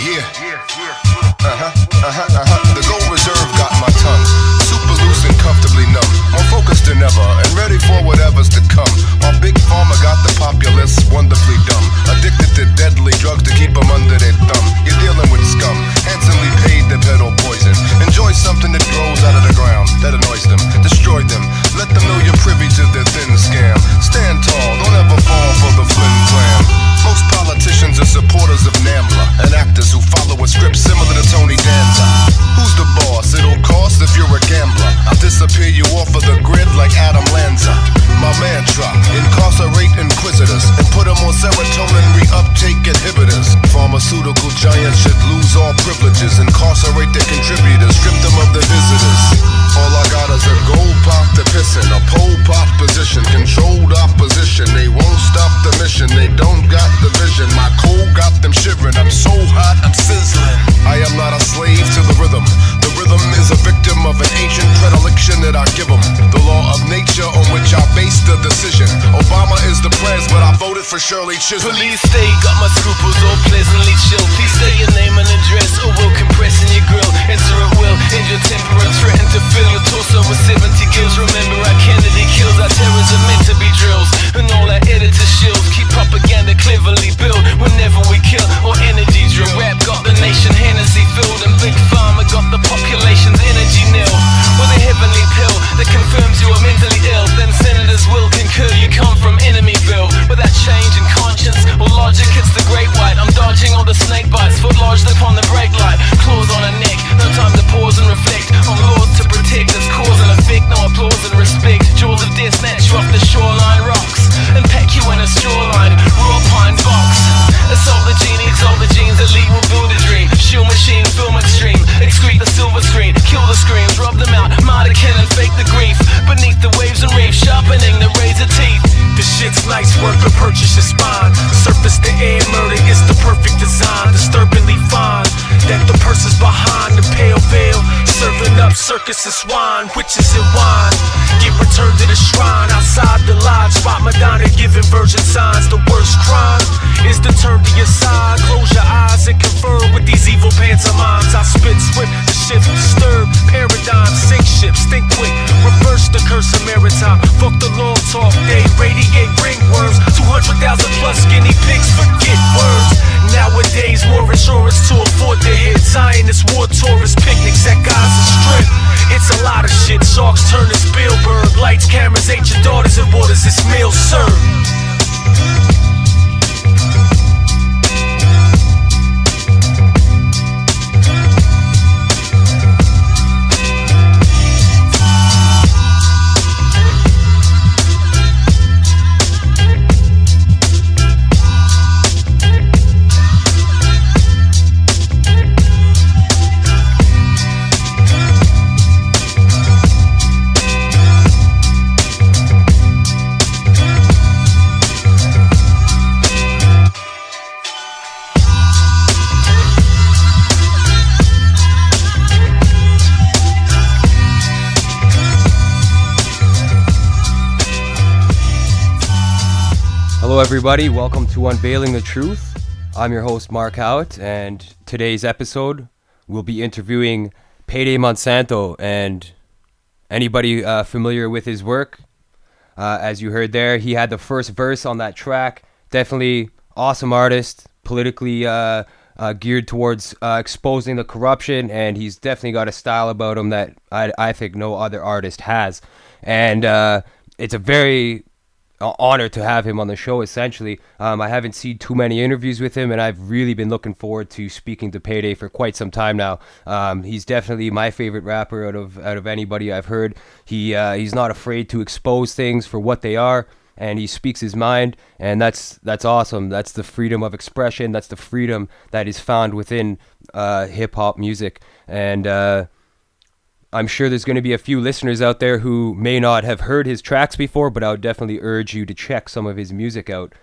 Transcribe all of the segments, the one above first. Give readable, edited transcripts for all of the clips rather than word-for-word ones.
The gold reserve got my tongue super loose and comfortably numb, more focused than ever and ready for whatever's to come. While Big Pharma got the populace wonderfully dumb, addicted to deadly drugs to keep them under their thumb. You're dealing with scum, handsomely paid to peddle poison. Enjoy something that grows out of the ground, that annoys them, destroy them. Let them know you're privy to their thin scam. Stand tall, don't ever fall for the flim flam. Most politicians are supporters of NAMBLA and actors who follow a script similar to Tony Danza. Who's the boss? It'll cost if you're a gambler. I'll disappear you off of the grid like Adam Lanza. My mantra, incarcerate inquisitors and put them on serotonin reuptake inhibitors. Pharmaceutical giants should lose all privileges, incarcerate their contributors, strip them of their visitors. All I got is a gold pot to piss in, a pole pot position, controlled opposition. They won't stop the mission, they don't got the vision. My cold got them shivering, I'm so hot, I'm sizzling. I am not a slave to the rhythm. The rhythm is a victim of an ancient predilection that I give them. The law of nature on which I base the decision. Obama is the prez, but I voted for Shirley Chisholm. Police state, got my scruples all pleasantly chill. Please say your name and address, or we'll compress in your grill. Enter at will, end your temper and threaten to fill a torso with 70 gills. Remember our Kennedy kills, our terrors are meant to be drills. And all our editor shills keep propaganda cleverly built. Whenever we kill or energy drill, rap got the nation Hennessy filled, and Big Pharma got the population's energy nil. With a heavenly pill that confirms you are mentally ill, then senators will concur you come from enemyville. Without change in conscience or logic, it's the great white. I'm dodging all the snake bites, foot lodged upon the brake light, claws on a neck, no time to pause and reflect on laws to protect. It's cause and effect, no applause and respect. Jaws of death snatch you off the shoreline rocks and pack you in a straw-lined raw pine box. Assault the genie, exalt the genes, elite will build a dream. Shield machine, film extreme, excrete the silver screen, kill the screams, rub them out, martyr and fake the grief. Beneath the waves and reefs, sharpening the razor teeth. The shit's nice work, but purchase your spine. Surface the air murder, it's the perfect design. Disturbingly fine that the person's behind the pale veil, serving up circus and swine, witches and wine. Get returned to the shrine outside the lodge. Spot Madonna giving virgin signs. The worst crime is to turn to your side, close your eyes and confer with these evil pantomimes. I spit swift to shift, disturb paradigms, sink ships, think quick, reverse the curse of maritime. Fuck the long talk, they radiate ringworms. 200,000 plus skinny pigs, forget words. Nowadays more insurance to afford the hit. Zionist war tourist picnics at Gaza Strip. It's a lot of shit, sharks turn to Spielberg. Lights, cameras, ain't your daughters and waters, it's meal served. Hello everybody, welcome to Unveiling The Truth. I'm your host Mark Howitt, and today's episode we'll be interviewing Payday Monsanto. And anybody familiar with his work, as you heard there, he had the first verse on that track. Definitely awesome artist, politically geared towards exposing the corruption, and he's definitely got a style about him that I think no other artist has. And it's a very honor to have him on the show, essentially. I haven't seen too many interviews with him, and I've really been looking forward to speaking to Payday for quite some time now. He's definitely my favorite rapper out of anybody I've heard. He's not afraid to expose things for what they are, and he speaks his mind, and that's awesome. That's the freedom of expression. That's the freedom that is found within hip-hop music. And I'm sure there's going to be a few listeners out there who may not have heard his tracks before, but I would definitely urge you to check some of his music out.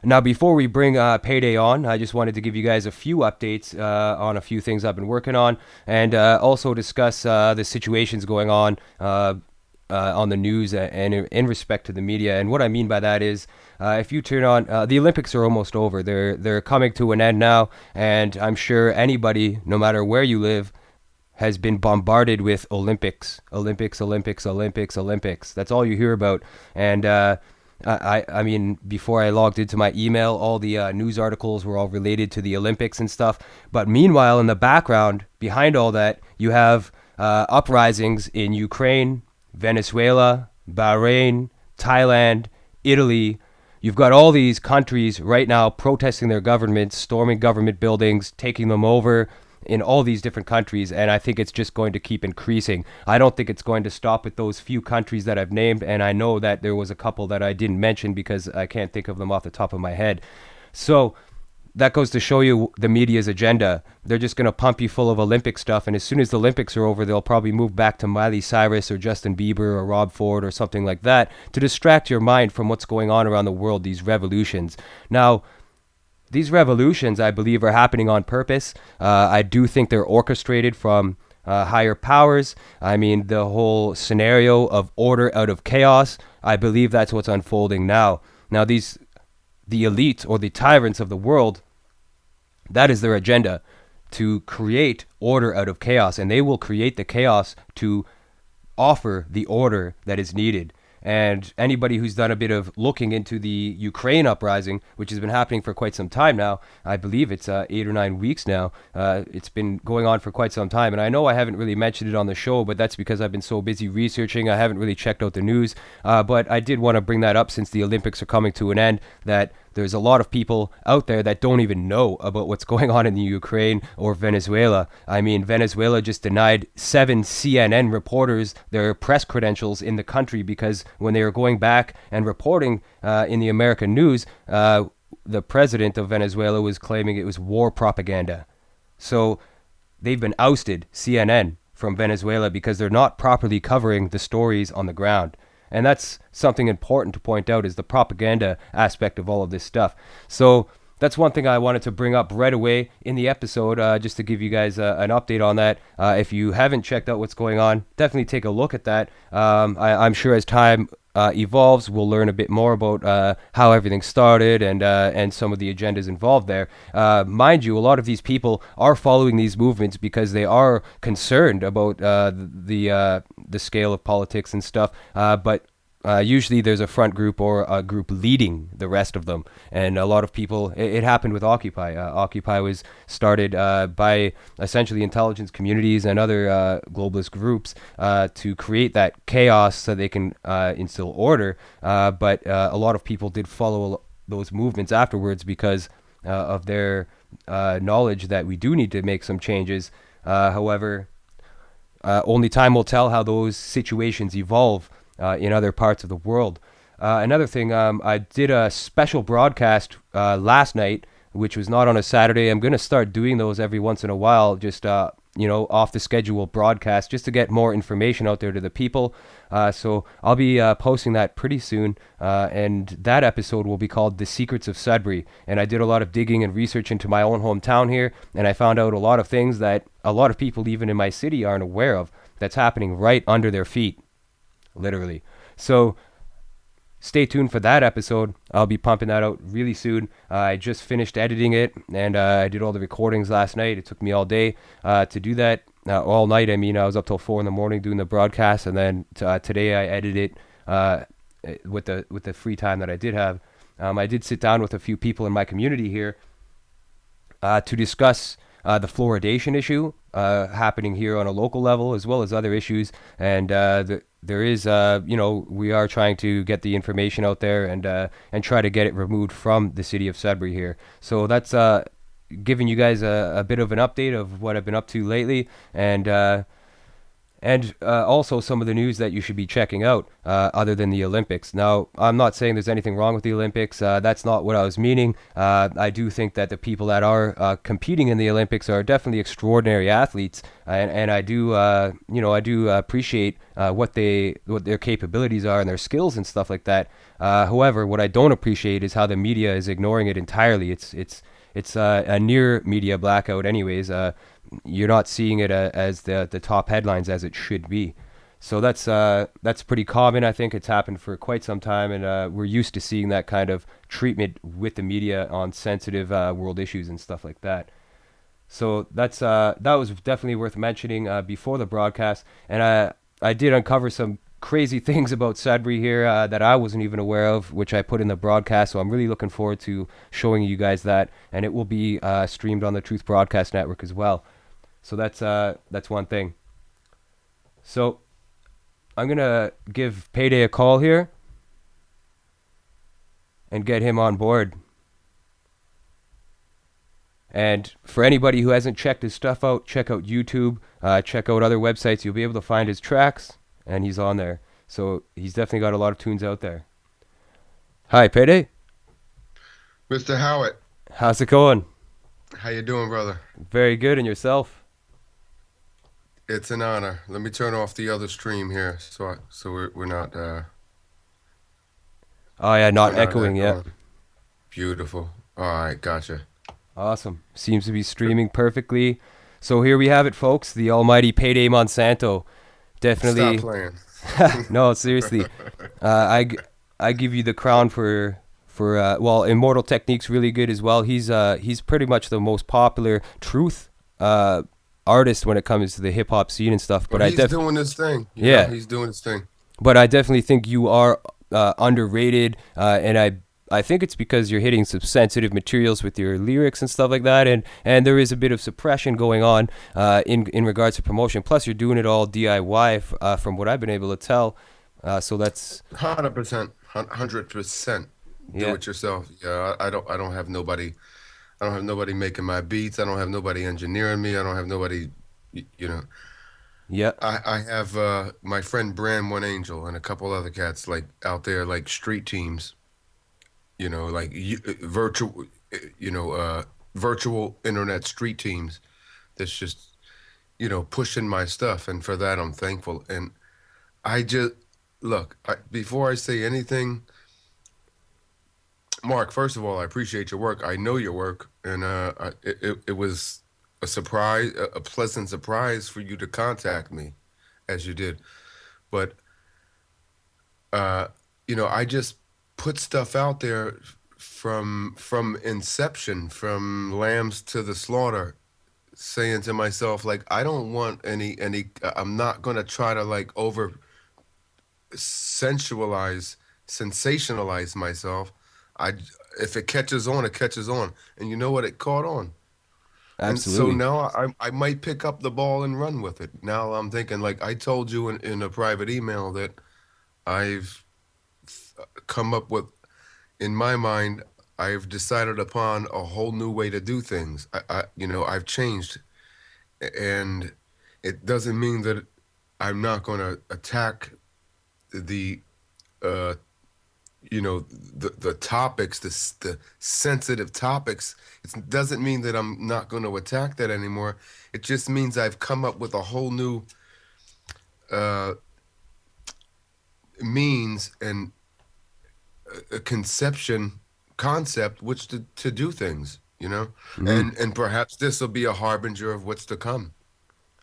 Now, before we bring Payday on, I just wanted to give you guys a few updates on a few things I've been working on, and also discuss the situations going on the news and in respect to the media. And what I mean by that is If you turn on, the Olympics are almost over. They're coming to an end now, and I'm sure anybody, no matter where you live, has been bombarded with Olympics. That's all you hear about. And I mean, before I logged into my email, all the news articles were all related to the Olympics and stuff. But meanwhile, in the background, behind all that, you have uprisings in Ukraine, Venezuela, Bahrain, Thailand, Italy. You've got all these countries right now protesting their governments, storming government buildings, taking them over in all these different countries, and I think it's just going to keep increasing. I don't think it's going to stop with those few countries that I've named, and I know that there was a couple that I didn't mention because I can't think of them off the top of my head. So that goes to show you the media's agenda. They're just going to pump you full of Olympic stuff, and as soon as the Olympics are over, they'll probably move back to Miley Cyrus or Justin Bieber or Rob Ford or something like that to distract your mind from what's going on around the world, these revolutions. Now, these revolutions, I believe, are happening on purpose. I do think they're orchestrated from higher powers. I mean, the whole scenario of order out of chaos, I believe that's what's unfolding now. Now, the elite or the tyrants of the world, that is their agenda, to create order out of chaos. And they will create the chaos to offer the order that is needed. And anybody who's done a bit of looking into the Ukraine uprising, which has been happening for quite some time now, I believe it's 8 or 9 weeks now. It's been going on for quite some time. And I know I haven't really mentioned it on the show, but that's because I've been so busy researching. I haven't really checked out the news. But I did want to bring that up since the Olympics are coming to an end, that there's a lot of people out there that don't even know about what's going on in the Ukraine or Venezuela. I mean, Venezuela just denied 7 CNN reporters their press credentials in the country because when they were going back and reporting in the American news, the president of Venezuela was claiming it was war propaganda. So they've been ousted, CNN, from Venezuela because they're not properly covering the stories on the ground. And that's something important to point out, is the propaganda aspect of all of this stuff. So that's one thing I wanted to bring up right away in the episode, just to give you guys an update on that. If you haven't checked out what's going on, definitely take a look at that. I'm sure as time evolves, we'll learn a bit more about how everything started and some of the agendas involved there. Mind you, a lot of these people are following these movements because they are concerned about the scale of politics and stuff, but usually there's a front group or a group leading the rest of them. And a lot of people, it happened with Occupy. Occupy was started by essentially intelligence communities and other globalist groups to create that chaos so they can instill order. But a lot of people did follow those movements afterwards because of their knowledge that we do need to make some changes. However, only time will tell how those situations evolve in other parts of the world. Another thing, I did a special broadcast last night, which was not on a Saturday. I'm going to start doing those every once in a while, just off the schedule broadcast, just to get more information out there to the people. So I'll be posting that pretty soon, and that episode will be called The Secrets of Sudbury. And I did a lot of digging and research into my own hometown here, and I found out a lot of things that a lot of people even in my city aren't aware of, that's happening right under their feet. Literally. So stay tuned for that episode. I'll be pumping that out really soon. I just finished editing it, and I did all the recordings last night. It took me all day to do that. All night, I mean. I was up till 4 a.m. doing the broadcast, and then today I edited it with the free time that I did have. I did sit down with a few people in my community here to discuss the fluoridation issue happening here on a local level, as well as other issues. And there is, we are trying to get the information out there and try to get it removed from the city of Sudbury here. So that's giving you guys a bit of an update of what I've been up to lately, and also some of the news that you should be checking out other than the Olympics. Now, I'm not saying there's anything wrong with the Olympics. That's not what I was meaning. I do think that the people that are competing in the Olympics are definitely extraordinary athletes, and I do appreciate what their capabilities are and their skills and stuff like that. However, what I don't appreciate is how the media is ignoring it entirely. It's a near media blackout anyways. You're not seeing it as the top headlines as it should be. So that's pretty common. I think it's happened for quite some time, and we're used to seeing that kind of treatment with the media on sensitive world issues and stuff like that. So that was definitely worth mentioning before the broadcast, and I did uncover some crazy things about Sudbury here that I wasn't even aware of, which I put in the broadcast. So I'm really looking forward to showing you guys that, and it will be streamed on the Truth Broadcast Network as well. So that's one thing. So I'm gonna give Payday a call here and get him on board. And for anybody who hasn't checked his stuff out, check out YouTube, check out other websites. You'll be able to find his tracks, and he's on there. So he's definitely got a lot of tunes out there. Hi, Payday. Mr. Howitt, How's it going? how you doing, brother? Very good, and yourself? It's an honor. Let me turn off the other stream here, so we're not Oh yeah, we're not not echoing yet. echoing. Beautiful. All right, gotcha. Awesome. Seems to be streaming perfectly. So here we have it, folks. The almighty Payday Monsanto. Stop Definitely. playing. No, seriously. I give you the crown for well, Immortal Technique's really good as well. He's pretty much the most popular truth artist when it comes to the hip hop scene and stuff. But Well, I he's def doing his thing. yeah, He's doing his thing. but I definitely think you are underrated, and I think it's because you're hitting some sensitive materials with your lyrics and stuff like that, and there is a bit of suppression going on in regards to promotion. Plus, you're doing it all DIY from what I've been able to tell. So that's 100%, 100%. Do yeah, it yourself. Yeah, I don't have nobody. I don't have nobody making my beats. I don't have nobody engineering me. I don't have nobody. You know, yeah, I have my friend Brand One Angel and a couple other cats like out there like street teams. Like virtual, virtual internet street teams. That's just pushing my stuff, and for that I'm thankful. And I just look before I say anything. Mark, first of all, I appreciate your work. I know your work, and it was a surprise, a pleasant surprise for you to contact me, as you did. But uh, I just put stuff out there from inception, from lambs to the slaughter, saying to myself like, I don't want any. I'm not gonna try to like over sensualize, sensationalize myself. I If it catches on, it catches on, and you know what? It caught on, and so absolutely, now I might pick up the ball and run with it. Now I'm thinking, like I told you in a private email, that I've come up with, in my mind, I've decided upon a whole new way to do things. I've changed, and it doesn't mean that I'm not going to attack the uh, the topics, the sensitive topics. It doesn't mean that I'm not going to attack that anymore. It just means I've come up with a whole new uh, means and a concept which to do things, hmm and perhaps this will be a harbinger of what's to come.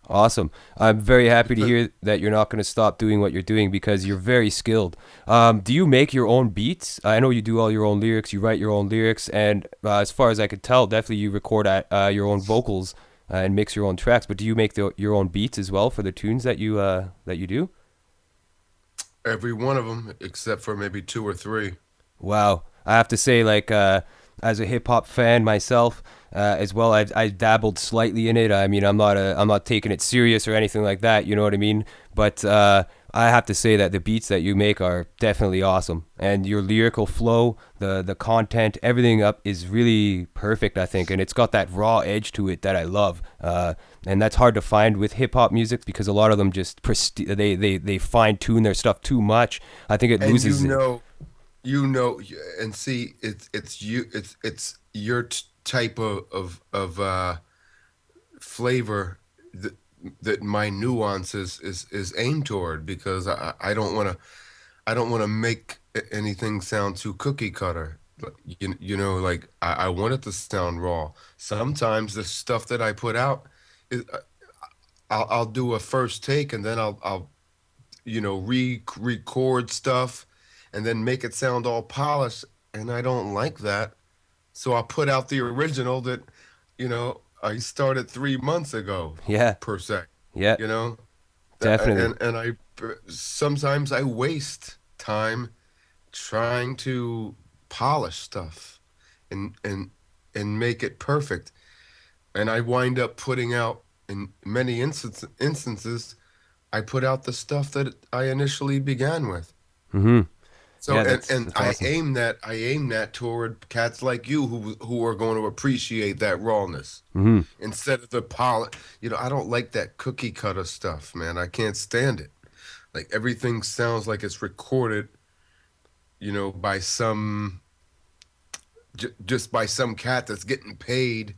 awesome. I'm very happy to Because hear that you're not going to stop doing what you're doing because you're very skilled. Do you make your own beats? I know you do all your own lyrics. You write your own lyrics, and as far as I could tell, definitely you record at your own vocals and mix your own tracks. But do you make your own beats as well for the tunes that you do? every one of them, except for maybe two or three. Wow, I have to say, like, as a hip hop fan myself, as well, I dabbled slightly in it. I mean, I'm not taking it serious or anything like that. You know what I mean? But I have to say that the beats that you make are definitely awesome, and your lyrical flow, the content, everything up is really perfect. I think, and it's got that raw edge to it that I love. And that's hard to find with hip hop music because a lot of them just they fine tune their stuff too much. I think it And loses it. and see, it's your type of flavor that my nuances is aimed toward, because I don't want to make anything sound too cookie cutter. Like, like I want it to sound raw. Sometimes the stuff that I put out is I'll do a first take, and then I'll record stuff and then make it sound all polished, and I don't like that. So I put out the original that, I started 3 months ago, Yeah. per se. Yeah. You know, Definitely. and I sometimes I waste time trying to polish stuff and and and make it perfect, and I wind up putting out in many instances I put out the stuff that I initially began with. Mhm. So Yeah, and that's and that's I awesome. aim that toward cats like you who are going to appreciate that rawness Mhm. instead of the I don't like that cookie cutter stuff, man. I can't stand it. Like everything sounds like it's recorded, by just by some cat that's getting paid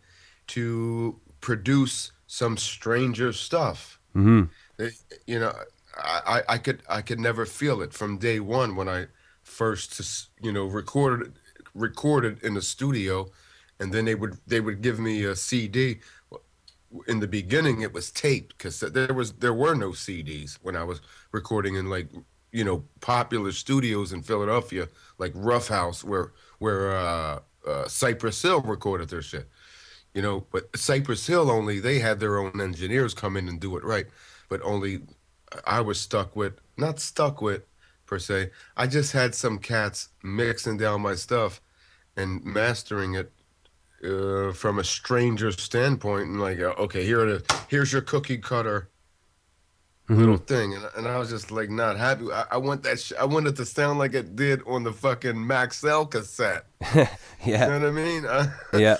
to produce some stranger stuff. Mhm. They- You know, I could never feel it from day one when I first recorded in the studio, and then they would give me a CD. In the beginning, it was taped because there were no CDs when I was recording in, like, popular studios in Philadelphia, like Rough House, where Cypress Hill recorded their shit. But Cypress Hill, only they had their own engineers come in and do it right. But only I was not stuck with, per se. I just had some cats mixing down my stuff and mastering it, from a stranger standpoint, and like, okay, here's your cookie cutter little Mhm. thing, and I was just like not happy. I want I want it to sound like it did on the fucking Maxell cassette. You Yeah. know what I mean? Yeah.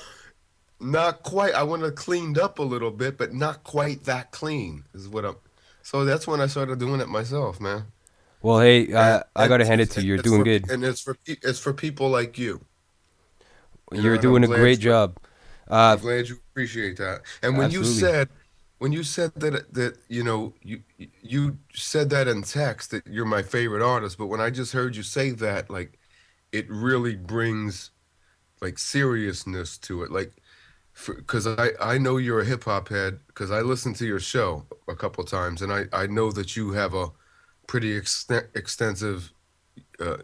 Not quite. I want it cleaned up a little bit, but not quite that clean is what I'm. So that's when I started doing it myself, man. Well, hey, And I and gotta it's hand it's, it to you. You're it's doing for good. it's for people like you. You're And I'm doing a glad great you job. I'm Uh, glad you appreciate that. And absolutely. when you said that you said that in text that you're my favorite artist, but when I just heard you say that, like, it really brings, like, seriousness to it. Like, because I know you're a hip hop head because I listened to your show a couple times, and I know that you have a pretty extensive,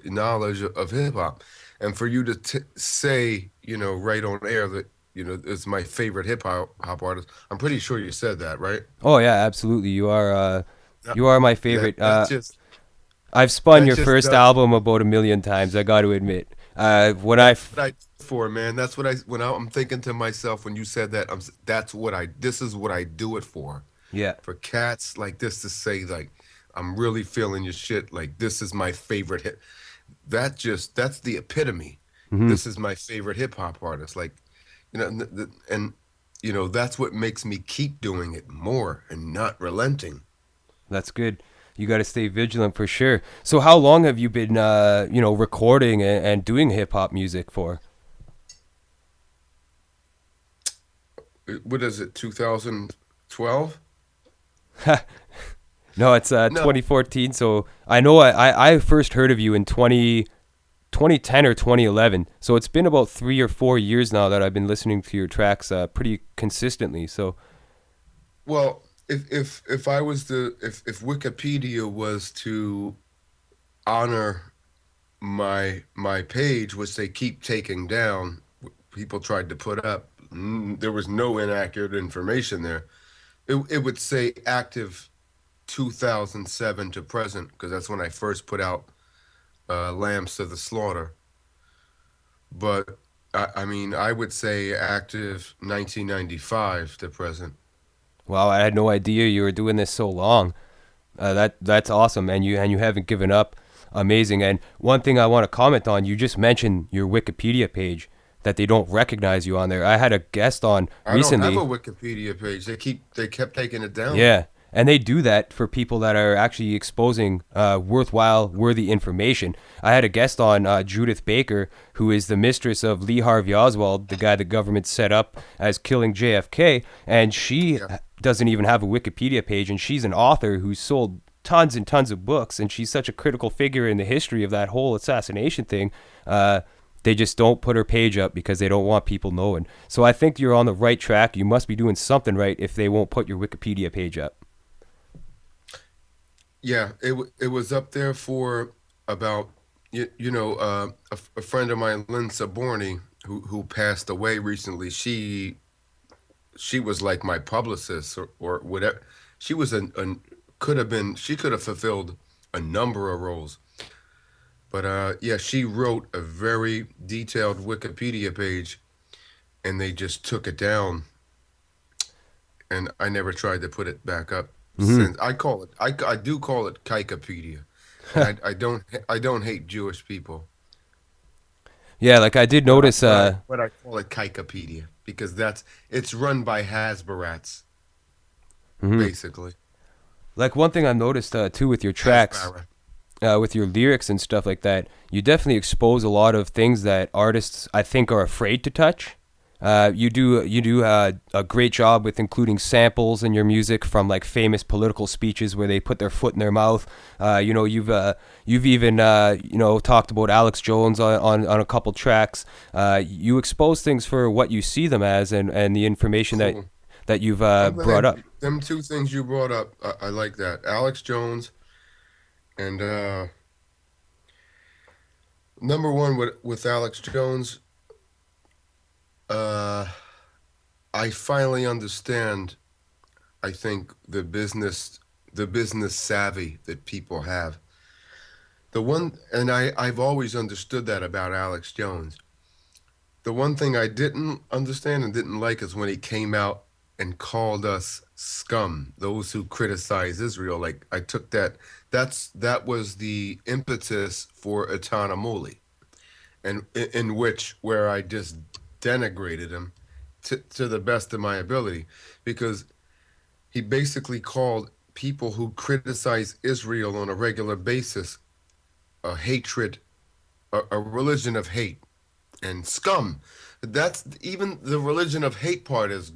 knowledge of hip hop, and for you to say, right on air that, it's my favorite hip hop artist. I'm pretty sure you said that, right? Oh yeah, absolutely. That, You are my that, favorite. that just I've spun that your just first does. album about a million times. I got to admit. When That's what I do it for, man. That's what I'm thinking to myself when you said that. This is what I do it for. yeah. For cats like this to say, like, I'm really feeling your shit. Like, this is my favorite hit. That's the epitome. Hmm. This is my favorite hip hop artist. Like, and that's what makes me keep doing it more and not relenting. That's good. You got to stay vigilant for sure. So how long have you been, recording and doing hip hop music for? What is it? 2012? No, it's No. 2014. So I know I first heard of you in 2010 or 2011. So it's been about 3 or 4 years now that I've been listening to your tracks pretty consistently. So Well, if I was to if Wikipedia was to honor my page, which they keep taking down, people tried to put up, there was no inaccurate information there. It would say active 2007 to present, because that's when I first put out, Lambs to the Slaughter. But I mean, I would say active 1995 to present. wow, I had no idea you were doing this so long. That's awesome, and you haven't given up. Amazing. And one thing I want to comment on, you just mentioned your Wikipedia page that they don't recognize you on there. I had a guest on I don't have a recently. Wikipedia page. They kept taking it down. Yeah, and they do that for people that are actually exposing worthwhile, worthy information. I had a guest on, Judith Baker, who is the mistress of Lee Harvey Oswald, the guy the government set up as killing JFK, and she Yeah. doesn't even have a Wikipedia page, and she's an author who's sold tons and tons of books, and she's such a critical figure in the history of that whole assassination thing. They just don't put her page up because they don't want people knowing. So I think you're on the right track. You must be doing something right if they won't put your Wikipedia page up. Yeah, it was up there for about a friend of mine, Lynn Saborni, who passed away recently. She was like my publicist or whatever. She was an could have been she could have fulfilled a number of roles. But yeah, she wrote a very detailed Wikipedia page, and they just took it down, and I never tried to put it back up Hmm. since. I do call it Kikepedia, and I don't hate Jewish people, Yeah, like I did notice. but I call it Kikepedia because it's run by Hasbarats Mhm. basically. Like one thing I noticed too with your tracks, Hasbara. with your lyrics and stuff like that, you definitely expose a lot of things that artists I think are afraid to touch. You do a great job with including samples in your music from like famous political speeches where they put their foot in their mouth. You've even talked about Alex Jones on a couple tracks. You expose things for what you see them as and the information that Cool. that you've I'm brought glad up. them two things you brought up. I like that. Alex Jones and number one with Alex Jones. Uh, I finally understand. I think the business savvy that people have. The one, and I've always understood that about Alex Jones. The one thing I didn't understand and didn't like is when he came out and called us scum, those who criticize Israel. Like I took that was the impetus for Etanamoli, and in which where I just denigrated him to the best of my ability, because he basically called people who criticize Israel on a regular basis a hatred, a religion of hate and scum. That's even the religion of hate part is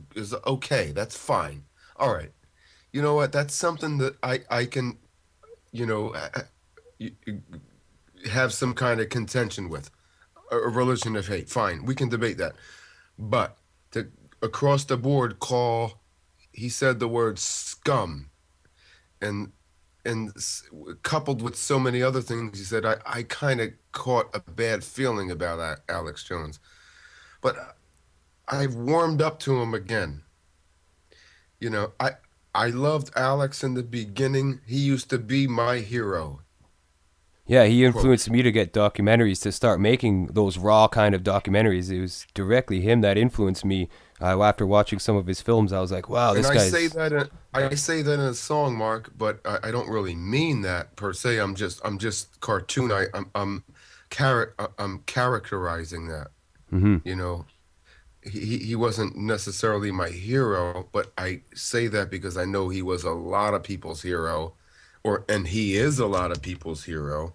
okay. That's fine. All right. You know what? That's something that I can you know have some kind of contention with. A religion of hate. Fine. We can debate that. But to across the board call, he said the word scum, and coupled with so many other things he said, I kind of caught a bad feeling about Alex Jones. But I've warmed up to him again. You know, I loved Alex in the beginning. He used to be my hero. Yeah, he Quote. influenced me to get documentaries to start making those raw kind of documentaries. It was directly him that influenced me. After watching some of his films, I was like, "Wow, And this guy's." I say that in a song, Mark, but I don't really mean that per se. I'm just cartoon. I'm characterizing that. Hmm. You know, he wasn't necessarily my hero, but I say that because I know he was a lot of people's hero, and he is a lot of people's hero,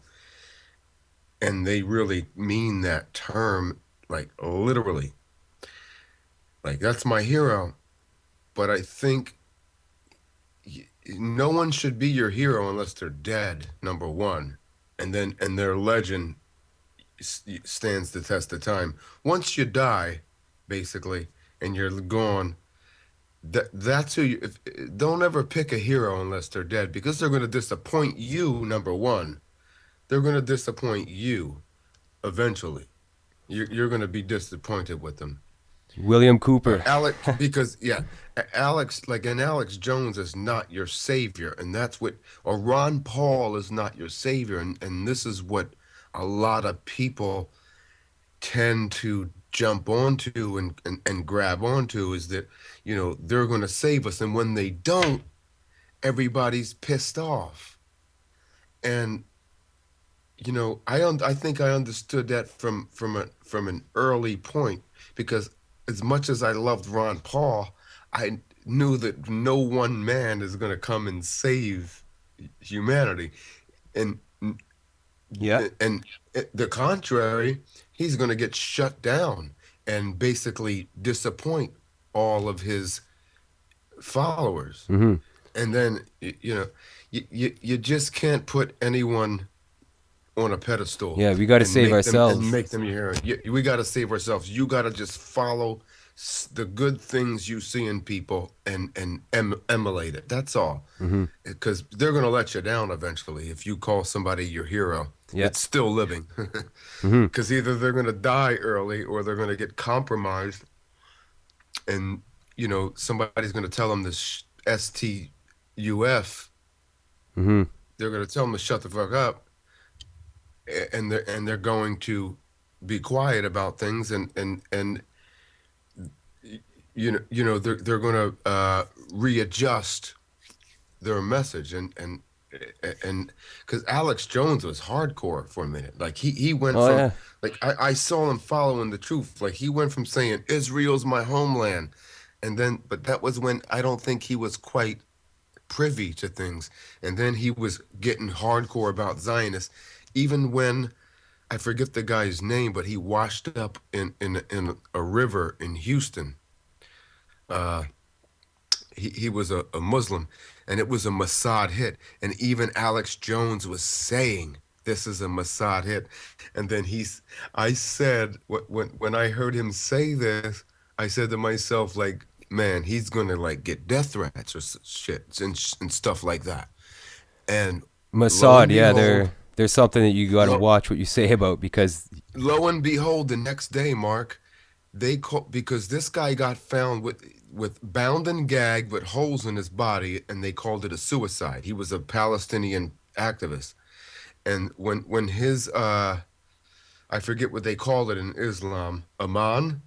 and they really mean that term like literally. Like that's my hero, but I think no one should be your hero unless they're dead, number one, and their legend stands the test of time. Once you die, basically, and you're gone, that's who you. Don't ever pick a hero unless they're dead because they're going to disappoint you. Number one, they're going to disappoint you eventually. You're going to be disappointed with them. William Cooper. Alex, because yeah, Alex, like an Alex Jones is not your savior, and that's what, or Ron Paul is not your savior, and this is what a lot of people tend to jump onto and grab onto is that, they're going to save us, and when they don't, everybody's pissed off. And I think I understood that from an early point because as much as I loved Ron Paul, I knew that no one man is going to come and save humanity, and Yeah. and the contrary, he's going to get shut down and basically disappoint all of his followers. Hmm. And then you just can't put anyone on a pedestal Yeah, we got to and save ourselves. make them your hero. We got to save ourselves. You got to just follow the good things you see in people and emulate it. That's all. Mm-hmm. Because they're going to let you down eventually if you call somebody your hero Yeah. that's still living. Mm-hmm. Because either they're going to die early or they're going to get compromised, and somebody's going to tell them this STUF. Mm-hmm. They're going to tell them to shut the fuck up, and they're going to be quiet about things, and they're going to readjust their message, and because Alex Jones was hardcore for a minute. Like he went Oh from, yeah. like, I saw him following the truth. Like he went from saying Israel's my homeland, and then, but that was when I don't think he was quite privy to things, and then he was getting hardcore about Zionists, even when I forget the guy's name, but he washed up in a river in Houston. Uh, he was a Muslim, and it was a Mossad hit. And even Alex Jones was saying this is a Mossad hit. And then I said, when I heard him say this, I said to myself, like, man, he's gonna like get death threats or shit and stuff like that. And lo Mossad, and yeah, behold, there's something that you got to lo, watch what you say about because lo and behold, the next day, Mark, they call because this guy got found with bound and gagged with holes in his body, and they called it a suicide. He was a Palestinian activist, and when his I forget what they call it in Islam, imam,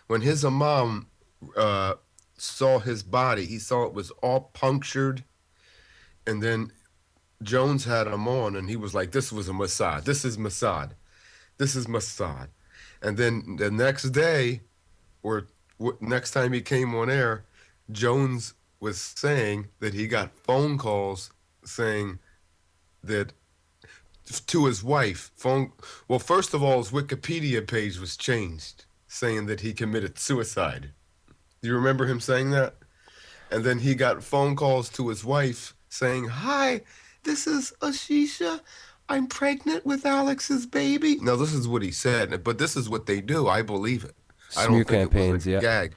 when his imam uh saw his body, he saw it was all punctured, and then Jones had him on, and he was like, "This was a Mossad. This is Mossad. This is Mossad." And then the next day, or next time he came on air, Jones was saying that he got phone calls saying that to his wife. Well, first of all, his Wikipedia page was changed, saying that he committed suicide. Do you remember him saying that? And then he got phone calls to his wife saying, "Hi, this is Ashisha. I'm pregnant with Alex's baby." No, this is what he said, but this is what they do. I believe it. I smear don't think it was a campaigns, yeah. gag.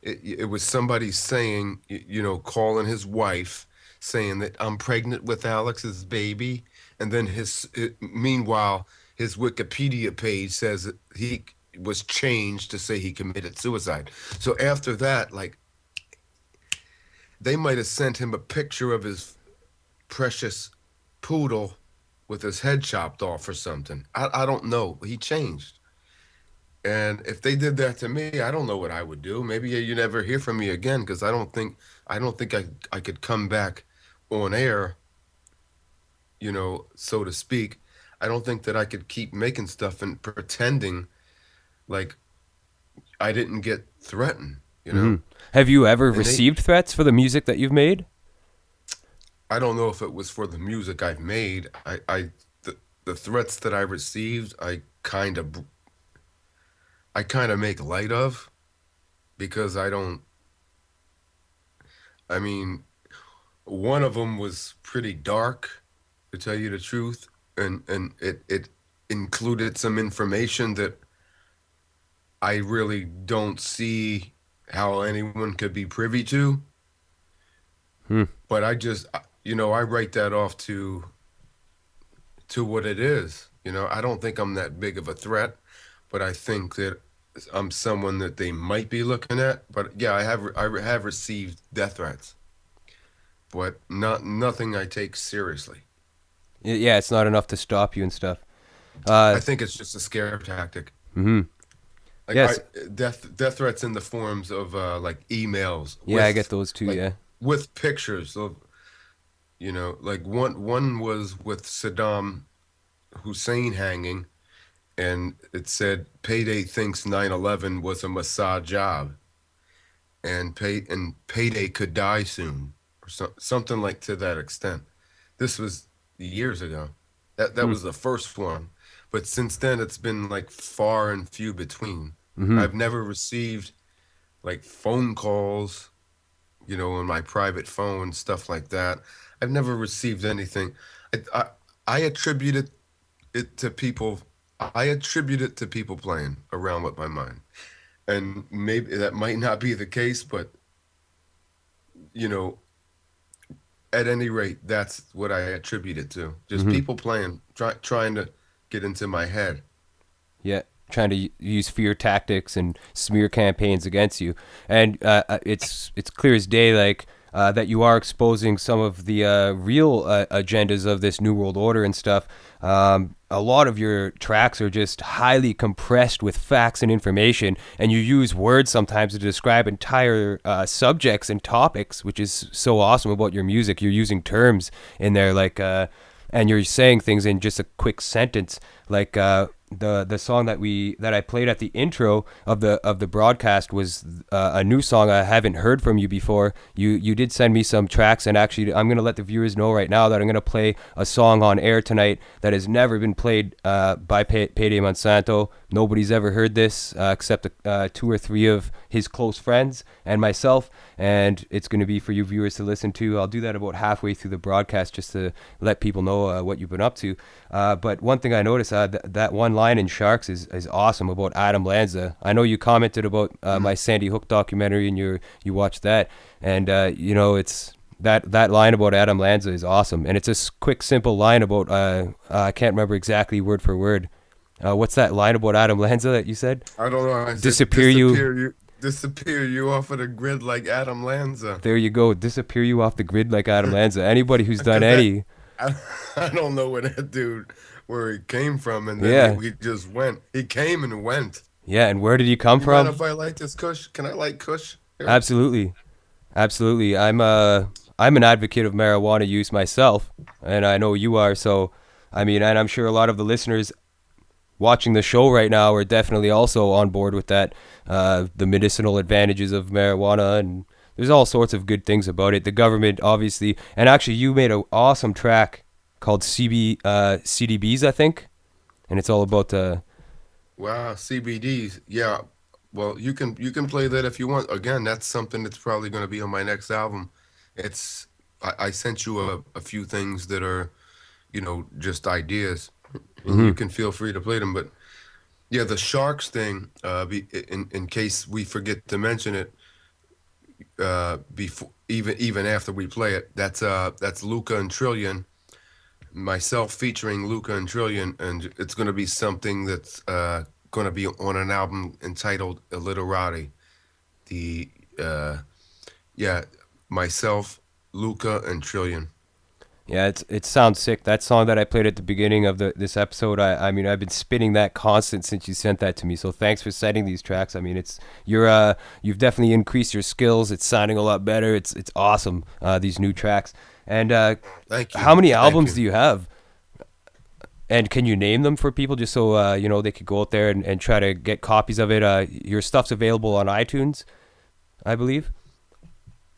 It was somebody saying, calling his wife, saying that I'm pregnant with Alex's baby, and then meanwhile, his Wikipedia page says that he was changed to say he committed suicide. So after that, like, they might have sent him a picture of his precious poodle with his head chopped off or something. I don't know. He changed. And if they did that to me, I don't know what I would do. Maybe you never hear from me again because I don't think I could come back on air, so to speak. I don't think that I could keep making stuff and pretending like I didn't get threatened, you Hmm. know? Have you ever And received threats for the music that you've made? I don't know if it was for the music I've made. The threats that I received, I kind of make light of because I mean, one of them was pretty dark, to tell you the truth, and it included some information that I really don't see how anyone could be privy to. Hmm. But I write that off to what it is. I don't think I'm that big of a threat, but I think that I'm someone that they might be looking at. But yeah, I have received death threats, but nothing I take seriously. Yeah, it's not enough to stop you and stuff. I Uh, think it's just a scare tactic. hmm. Like Yes. death threats in the forms of like emails Yeah, I get those too. like Yeah. with pictures of, like one was with Saddam Hussein hanging, and it said Payday thinks 9/11 was a Mossad job, and Payday could die soon, or something like to that extent. This was years ago. That Hmm. was the first one, but since then it's been like far and few between. Hmm. I've never received like phone calls, on my private phone, stuff like that. I've never received anything. I I, I attribute it to people. I attribute it to people playing around with my mind. And maybe that might not be the case, but you know, at any rate, that's what I attribute it to. Just Hmm. people playing, trying to get into my head. Yeah, trying to use fear tactics and smear campaigns against you, and it's clear as day, like that you are exposing some of the real agendas of this new world order and stuff. A lot of your tracks are just highly compressed with facts and information, and you use words sometimes to describe entire subjects and topics, which is so awesome about your music. You're using terms in there like. And you're saying things in just a quick sentence, like the song that I played at the intro of the broadcast was a new song I haven't heard from you before. You did send me some tracks, and actually I'm gonna let the viewers know right now that I'm gonna play a song on air tonight that has never been played by Payday Monsanto. Nobody's ever heard this except two or three of his close friends and myself, and it's going to be for you viewers to listen to. I'll do that about halfway through the broadcast just to let people know what you've been up to. But one thing I noticed, that one line in Sharks is awesome about Adam Lanza. I know you commented about my Sandy Hook documentary, and you watched that, and it's that line about Adam Lanza is awesome, and it's a quick, simple line about I can't remember exactly word for word. What's that line about Adam Lanza that you said? I don't know. I said Disappear you. disappear you off of the grid like Adam Lanza. There you go. Disappear you off the grid like Adam Lanza. Anybody who's done Because that any. I, I don't know where that dude where he came from, and then Yeah. he just went. He came and went. Yeah. And where did he come You mind from? if I light this Kush? Can I light Kush here? Absolutely. Absolutely. I'm an advocate of marijuana use myself, and I know you are. So, I mean, and I'm sure a lot of the listeners watching the show right now are definitely also on board with that. The medicinal advantages of marijuana, and there's all sorts of good things about it. The government, obviously, and actually, you made an awesome track called CDBs, I think, and it's all about the. Wow, CBDs. Yeah. Well, you can play that if you want. Again, that's something that's probably going to be on my next album. It's I sent you a few things that are, just ideas, and you Mhm. can feel free to play them. But yeah, the sharks thing. In case we forget to mention it, before even after we play it, that's Luca and Trillion, myself featuring Luca and Trillion, and it's going to be something that's going to be on an album entitled Illiterati. The yeah, myself, Luca, and Trillion. Yeah, it sounds sick. That song that I played at the beginning of this episode, I mean, I've been spinning that constant since you sent that to me. So thanks for sending these tracks. I mean, you've definitely increased your skills. It's sounding a lot better. It's awesome. These new tracks. And Thank how you, many thank albums you. do you have? And can you name them for people just so they could go out there and try to get copies of it? Your stuff's available on iTunes, I believe.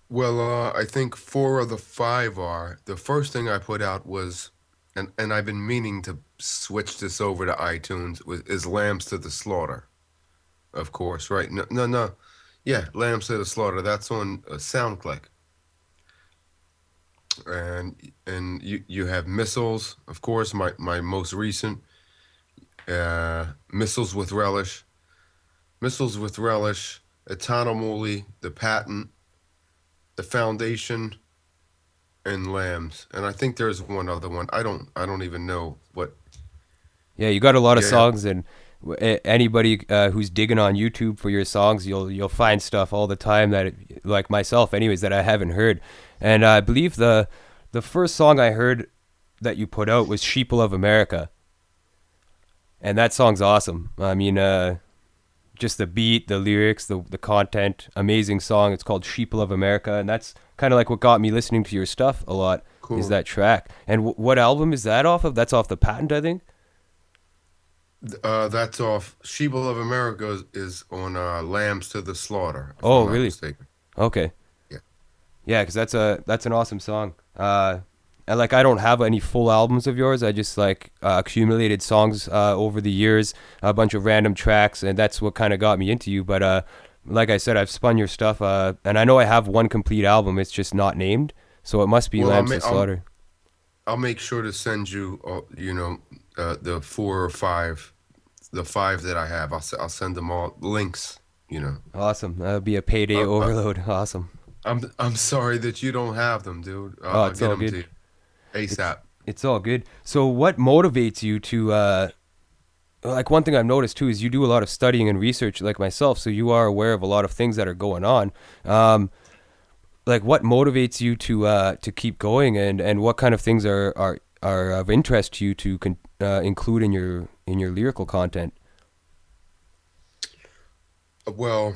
Well, I think four of the five are. The first thing I put out was, and I've been meaning to switch this over to iTunes, is Lambs to the Slaughter, of course, right? No, no, no. Yeah, Lambs to the Slaughter. That's on SoundClick. And you have Missiles, of course, my most recent, Missiles with Relish, Missiles with Relish, Etanamuli, The Patent, The Foundation, and Lambs. And I think there's one other one. I don't even know, but Yeah, you got a lot of yeah. songs, and anybody who's digging on YouTube for your songs, you'll find stuff all the time like myself, anyways, that I haven't heard. And I believe the first song I heard that you put out was "Sheeple of America," and that song's awesome. I mean, just the beat, the lyrics, the content, amazing song. It's called "Sheeple of America," and that's kind of like what got me listening to your stuff a lot. Is Cool. that track? And what album is that off of? That's off the Patent, I think. That's off. Sheeple of America is on Lambs to the Slaughter, if Oh, I'm not really? mistaken. Okay. Yeah. Yeah, because that's an awesome song. And like I don't have any full albums of yours. I just like accumulated songs over the years, a bunch of random tracks, and that's what kind of got me into you. But like I said, I've spun your stuff, and I know I have one complete album. It's just not named, so it must be Well, Lambs to Slaughter. I'll make sure to send you, the four or five, the five that I have. I'll send them all links. You know, Awesome. That would be a payday uh, uh, overload. Awesome. I'm sorry that you don't have them, dude. Oh, I'll it's get all them good. to you It's ASAP. it's all good. So what motivates you to like one thing I've noticed too is you do a lot of studying and research like myself, so you are aware of a lot of things that are going on. Um, like what motivates you to keep going, and what kind of things are of interest to you to include in your lyrical content? Well,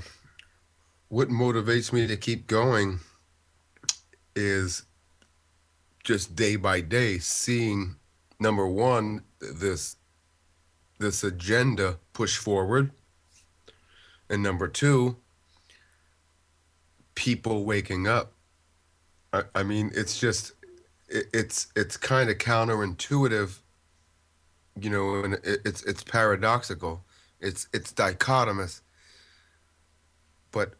what motivates me to keep going is just day by day seeing number one this agenda push forward, and number two, people waking up. I mean, it's just it's kind of counterintuitive, you know, and it's paradoxical. It's dichotomous, but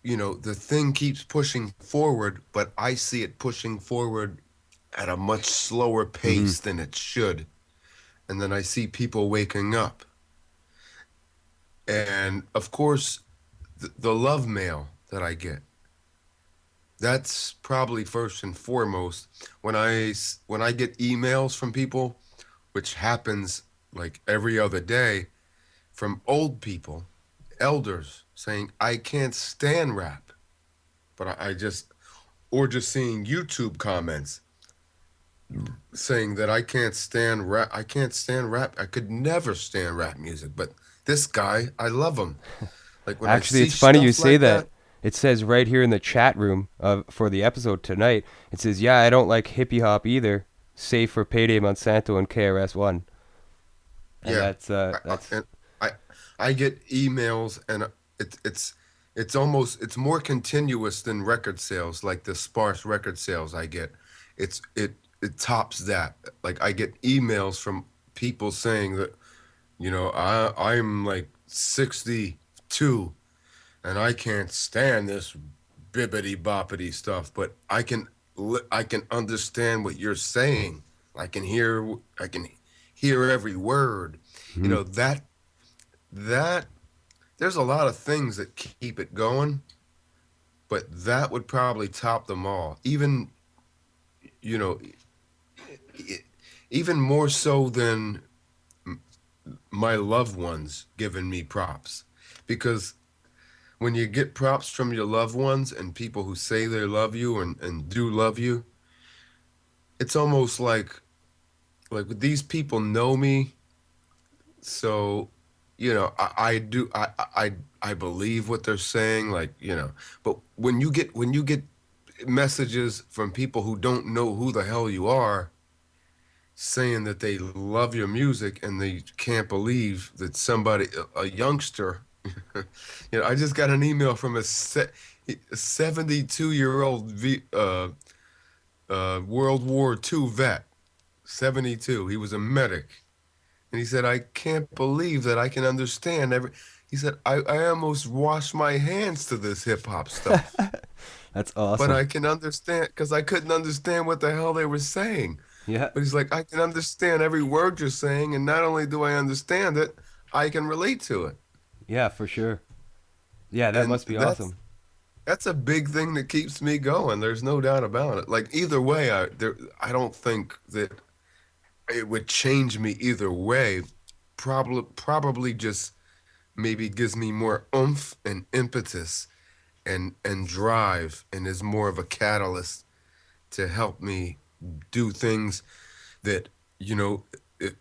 you know, the thing keeps pushing forward, but I see it pushing forward at a much slower Mm-hmm. pace than it should. And then I see people waking up. And of course, the love mail that I get, that's probably first and foremost. When I get emails from people, which happens like every other day, from old people, elders saying, I can't stand rap, but I just, or just seeing YouTube comments saying that I can't stand rap. I can't stand rap. I could never stand rap music, but this guy, I love him. Like when I Actually, see it's funny you stuff say like that. that, It says right here in the chat room for the episode tonight. It says, "Yeah, I don't like hippie hop either, save for Payday Monsanto and KRS-One." And yeah, that's and I I get emails, and it's almost it's more continuous than record sales, like the sparse record sales I get. It tops that. Like I get emails from people saying that, you know, I'm like 62 and I can't stand this bibbity boppity stuff, but I can understand what you're saying. I can hear every word. You mhm. know, that there's a lot of things that keep it going, but that would probably top them all. Even, you know, e- even more so than my loved ones giving me props. Because when you get props from your loved ones and people who say they love you and do love you, it's almost like these people know me, so you know I do I believe what they're saying, like, you know. But when you get messages from people who don't know who the hell you are saying that they love your music and they can't believe that somebody, a youngster, you know, I just got an email from a 72-year-old World War II vet, 72. He was a medic. And he said, I can't believe that I can understand every. He said, I almost wash my hands to this hip hop stuff, That's but awesome. I can understand because I couldn't understand what the hell they were saying. Yeah, But he's like, I can understand every word you're saying. And not only do I understand it, I can relate to it. yeah, for sure. Yeah, that And must be awesome. that's a big thing that keeps me going. There's no doubt about it. Like either way, I don't think that it would change me either way. Probably just maybe gives me more oomph and impetus and drive, and is more of a catalyst to help me do things that, you know, it,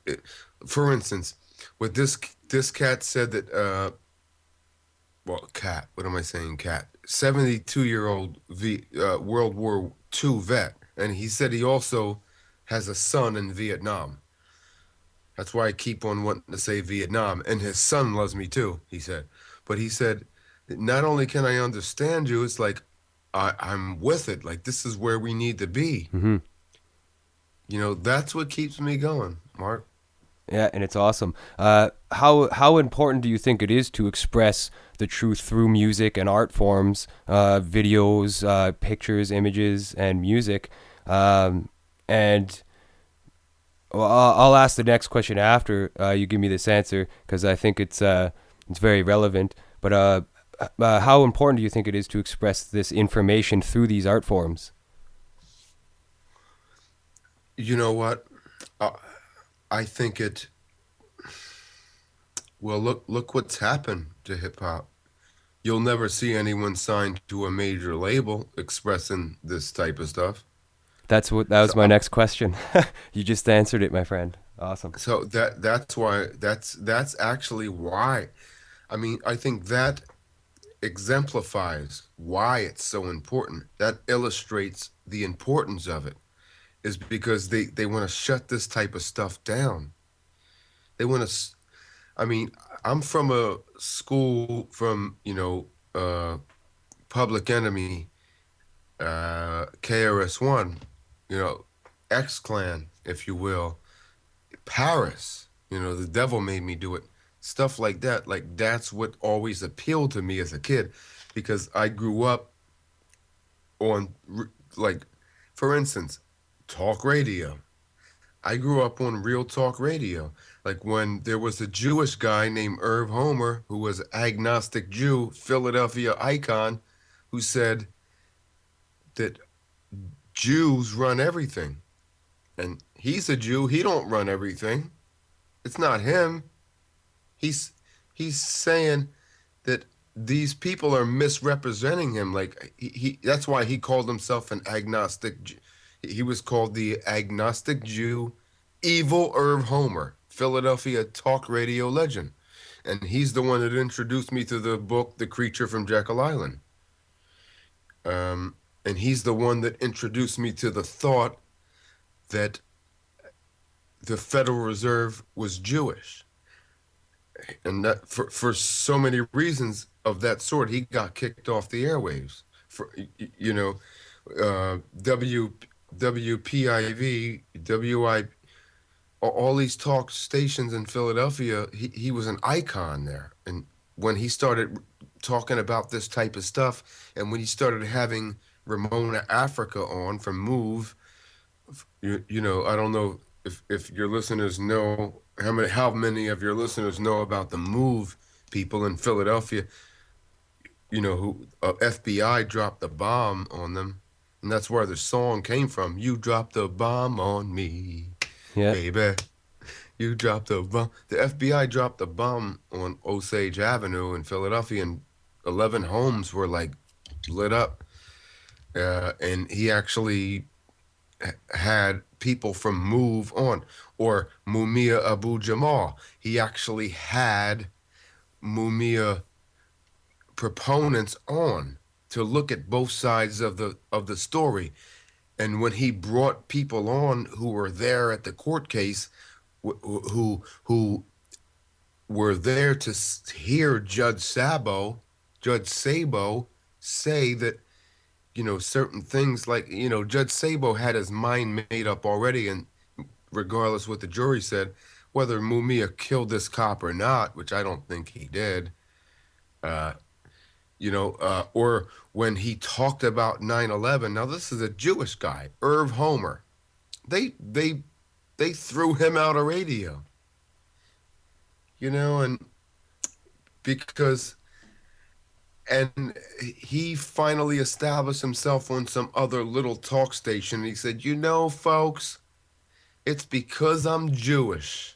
for instance, what this cat said that well, cat, what am I saying, cat, 72-year-old World War II vet, and he said he also has a son in Vietnam. That's why I keep on wanting to say Vietnam. And his son loves me too, he said. But he said, not only can I understand you, it's like I'm with it. Like this is where we need to be. Hmm. You know, that's what keeps me going, Mark. Yeah, and it's awesome. How important do you think it is to express the truth through music and art forms, videos, pictures, images, and music? And well, I'll ask the next question after you give me this answer because I think it's very relevant. But how important do you think it is to express this information through these art forms? You know what? Uh, I think it. Well, look what's happened to hip hop. You'll never see anyone signed to a major label expressing this type of stuff. That was So my next question. You just answered it, my friend. Awesome. that's why that's actually why. I mean, I think that exemplifies why it's so important. That illustrates the importance of it. Is because they want to shut this type of stuff down. They want to. I mean, I'm from a school from Public Enemy, KRS-One, X Clan, if you will, Paris. The devil made me do it. Stuff like that. Like that's what always appealed to me as a kid, because I grew up on like, for instance, talk radio. I grew up on real talk radio. Like when there was a Jewish guy named Irv Homer, who was an agnostic Jew, Philadelphia icon, who said that Jews run everything. And he's a Jew, he don't run everything. It's not him. He's he's saying that these people are misrepresenting him. Like he that's why he called himself an agnostic Jew. He was called the agnostic Jew, evil Irv Homer, Philadelphia talk radio legend. And he's the one that introduced me to the book The Creature from Jekyll Island. And he's the one that introduced me to the thought that the Federal Reserve was Jewish. And that for so many reasons of that sort, he got kicked off the airwaves. For W WPIV, WI, all these talk stations in Philadelphia, he was an icon there. And when he started talking about this type of stuff, and when he started having Ramona Africa on from Move, I don't know if your listeners know how many of your listeners know about the Move people in Philadelphia, who FBI dropped the bomb on them. And that's where the song came from. You dropped the bomb on me, Yeah. baby. You dropped the bomb. The FBI dropped the bomb on Osage Avenue in Philadelphia, and 11 homes were like lit up. And he actually had people from Move on, or Mumia Abu Jamal. He actually had Mumia proponents on to look at both sides of the story. And when he brought people on who were there at the court case, who were there to hear Judge Sabo say that, certain things, like, Judge Sabo had his mind made up already, and regardless what the jury said, whether Mumia killed this cop or not, which I don't think he did, or when he talked about 9/11. Now, this is a Jewish guy, Irv Homer. They threw him out of radio, and because and he finally established himself on some other little talk station. And he said, folks, it's because I'm Jewish.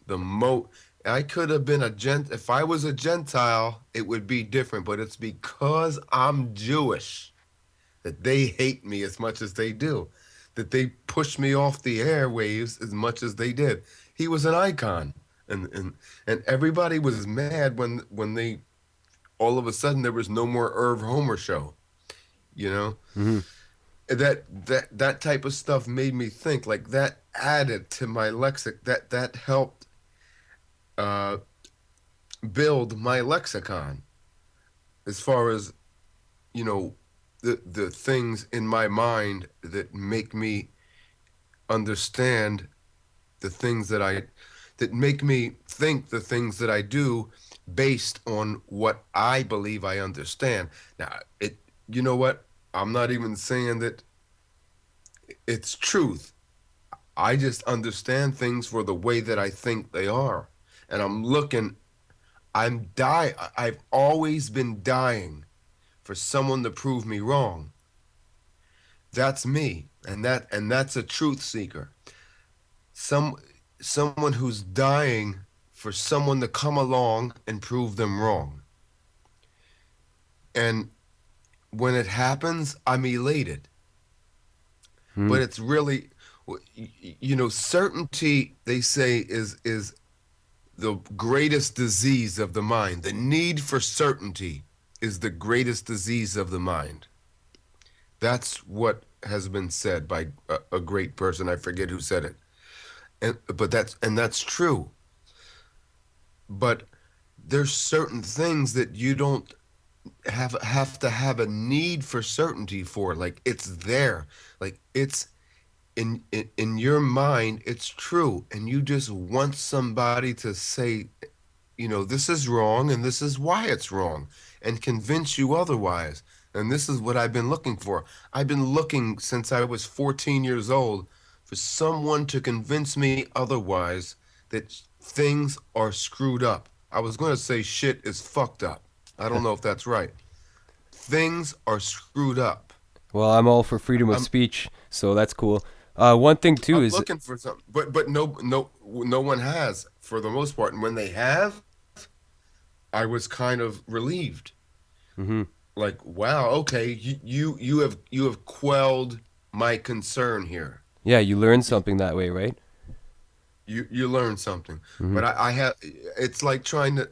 I could have been if I was a Gentile, it would be different, but it's because I'm Jewish that they hate me as much as they do, that they push me off the airwaves as much as they did. He was an icon, and everybody was mad when they all of a sudden there was no more Irv Homer show. Mm-hmm. That type of stuff made me think. Like, that added to my lexicon. That helped build my lexicon, as far as the things in my mind that make me understand the things that make me think the things that I do, based on what I believe I understand. Now, you know what? I'm not even saying that it's truth. I just understand things for the way that I think they are. And I've always been dying for someone to prove me wrong. That's me, and that's a truth seeker. Some Someone who's dying for someone to come along and prove them wrong. And when it happens, I'm elated. Hmm. But it's really, certainty, they say, is the greatest disease of the mind. The need for certainty is the greatest disease of the mind. That's what has been said by a great person. I forget who said it. That's true. But there's certain things that you don't have to have a need for certainty for. Like, it's there. Like, it's in your mind, it's true, and you just want somebody to say, this is wrong and this is why it's wrong, and convince you otherwise. And this is what I've been looking for. I've been looking since I was 14 years old for someone to convince me otherwise, that things are screwed up. I was going to say shit is fucked up. I don't know if that's right. Things are screwed up. Well, I'm all for freedom of I'm speech, so that's cool. One thing too I'm is, looking for something, but no one has for the most part. And when they have, I was kind of relieved. hmm Like, wow, okay, you have quelled my concern here. yeah, you learn something that way, right? You learned something. hmm But I have. It's like trying to.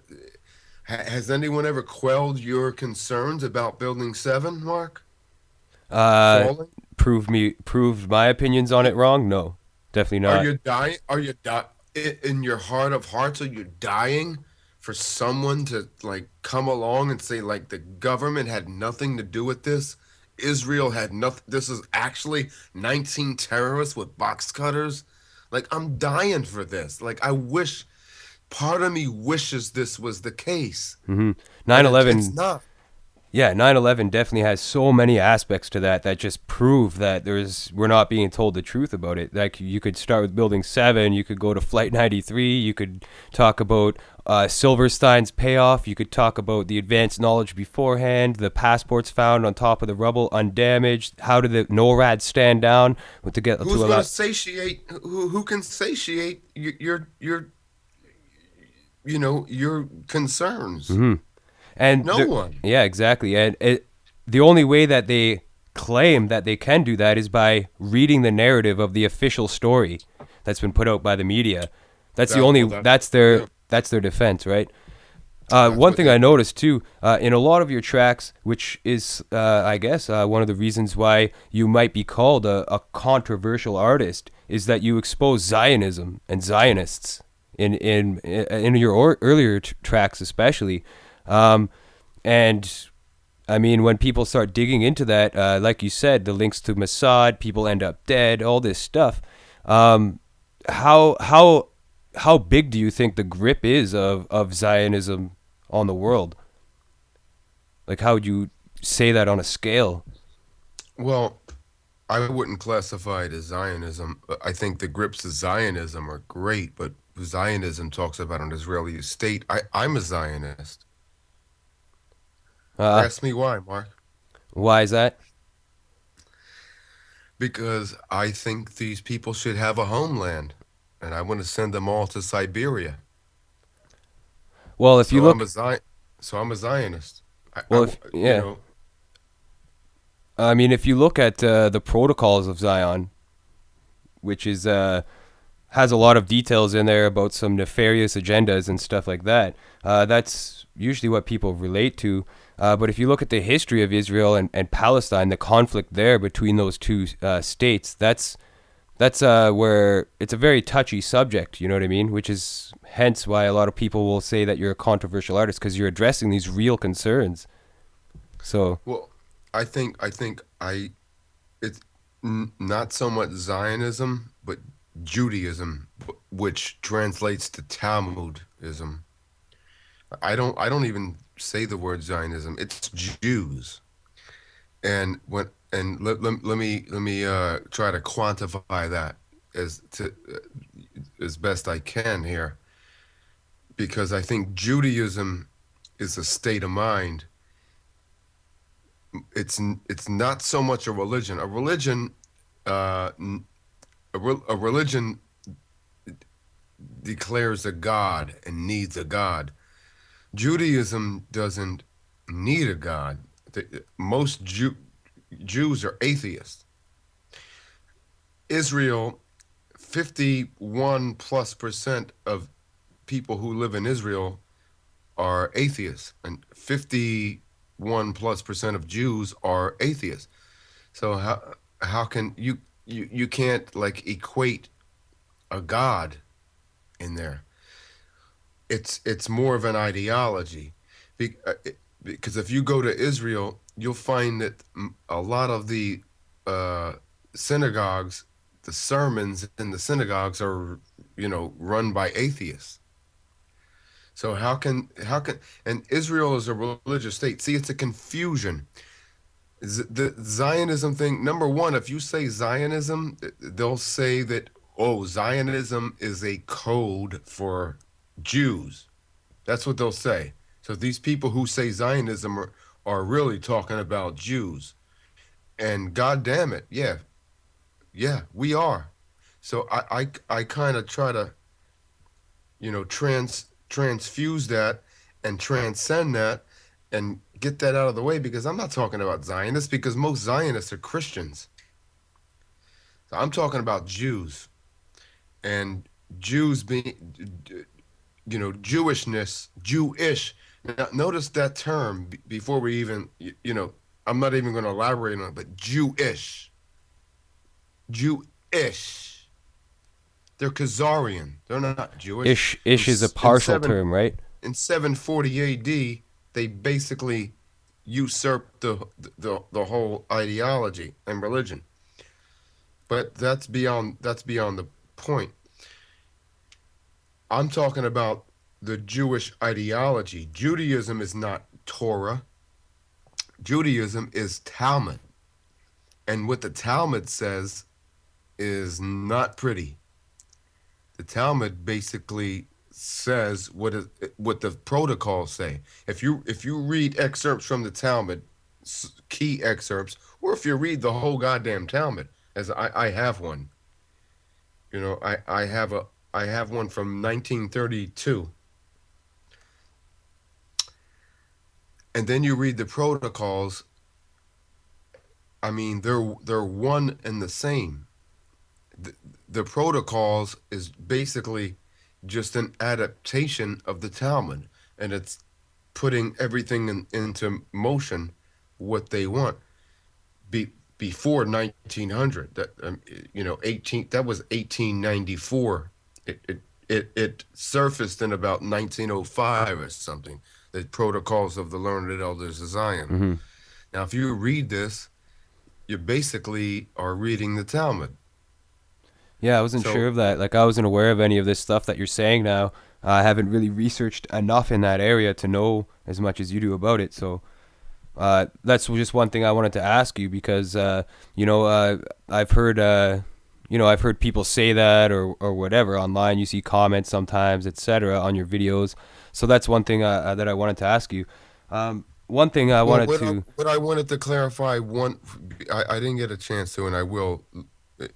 Has anyone ever quelled your concerns about Building 7, Mark? Uh, Falling? proved my opinions on it wrong? No, definitely Are not. you dying? Are you in your heart of hearts? Are you dying for someone to like come along and say like the government had nothing to do with this? Israel had nothing. This is actually 19 terrorists with box cutters. Like, I'm dying for this. Like, I wish. Part of me wishes this was the case, hmm but it's 9/11. not. Yeah, 9/11 definitely has so many aspects to that that just prove that we're not being told the truth about it. Like, you could start with Building 7, you could go to Flight 93, you could talk about Silverstein's payoff, you could talk about the advanced knowledge beforehand, the passports found on top of the rubble undamaged, how did the NORAD stand down to get to Who's going allow. to satiate? Who can satiate your concerns? Mhm. And No one. yeah, exactly. And the only way that they claim that they can do that is by reading the narrative of the official story that's been put out by the media. That's the That only well, that yeah, that's their defense, right? that's One what thing they I do. noticed too, in a lot of your tracks, which is, I guess, one of the reasons why you might be called a controversial artist, is that you expose Zionism and Zionists in your earlier tracks, especially. Um, and I mean, when people start digging into that, like you said, the links to Mossad, people end up dead, all this stuff. Um, how big do you think the grip is of Zionism on the world? Like, how would you say that on a scale? Well, I wouldn't classify it as Zionism. I think the grips of Zionism are great, but Zionism talks about an Israeli state. I'm a Zionist. Uh, Ask me why, Mark. why is that? Because I think these people should have a homeland, and I want to send them all to Siberia. Well, if you So I'm look, a Zion. So I'm a Zionist. well, if You yeah, know, I mean, if you look at the protocols of Zion, which is has a lot of details in there about some nefarious agendas and stuff like that. That's usually what people relate to. But if you look at the history of Israel and Palestine, the conflict there between those two states, that's where it's a very touchy subject. You know what I mean? Which is hence why a lot of people will say that you're a controversial artist, because you're addressing these real concerns. So, well, I it's not so much Zionism, but Judaism, which translates to Talmudism. I don't even say the word Zionism. It's Jews. And let me try to quantify that as best I can here. because I think Judaism is a state of mind. It's not so much a religion. Uh, a religion declares a God and needs a God. Judaism doesn't need a God. Most Jews are atheists. Israel, 51 plus percent of people who live in Israel are atheists, and 51 plus percent of Jews are atheists. So how can you can't like equate a God in there? It's more of an ideology, because if you go to Israel, you'll find that a lot of the uh, synagogues, the sermons in the synagogues are run by atheists. So how can and Israel is a religious state. See, it's a confusion. The Zionism thing, number one, if you say Zionism, they'll say that, oh, Zionism is a code for Jews. That's what they'll say. So these people who say Zionism are really talking about Jews. And God damn it, yeah, we are. So I kind of try to, transfuse that and transcend that and get that out of the way, because I'm not talking about Zionists, because most Zionists are Christians. So I'm talking about Jews, and Jews being, Jewishness, Jewish. Now, notice that term before we even, I'm not even going to elaborate on it, but Jewish, Jewish. They're Khazarian. They're not Jewish. Ish is a partial term, right? In 740 A.D., they basically usurped the whole ideology and religion. But that's beyond the point. I'm talking about the Jewish ideology. Judaism is not Torah. Judaism is Talmud. And what the Talmud says is not pretty. The Talmud basically says what the protocols say. If you read excerpts from the Talmud, key excerpts, or if you read the whole goddamn Talmud, as I have one, I have one from 1932, and then you read the protocols. I mean, they're one and the same. The protocols is basically just an adaptation of the Talmud, and it's putting everything into motion what they want. Before 1900, that 18 that was 1894. It surfaced in about 1905 or something. The Protocols of the Learned Elders of Zion. Hmm. Now, if you read this, you basically are reading the Talmud. Yeah, I wasn't sure So of that. Like, I wasn't aware of any of this stuff that you're saying now. I haven't really researched enough in that area to know as much as you do about it. So that's just one thing I wanted to ask you, because I've heard I've heard people say that, or whatever online. You see comments sometimes, etc., on your videos. So that's one thing that I wanted to ask you. One thing I Well, wanted to. what I wanted to clarify, I didn't get a chance to, and I will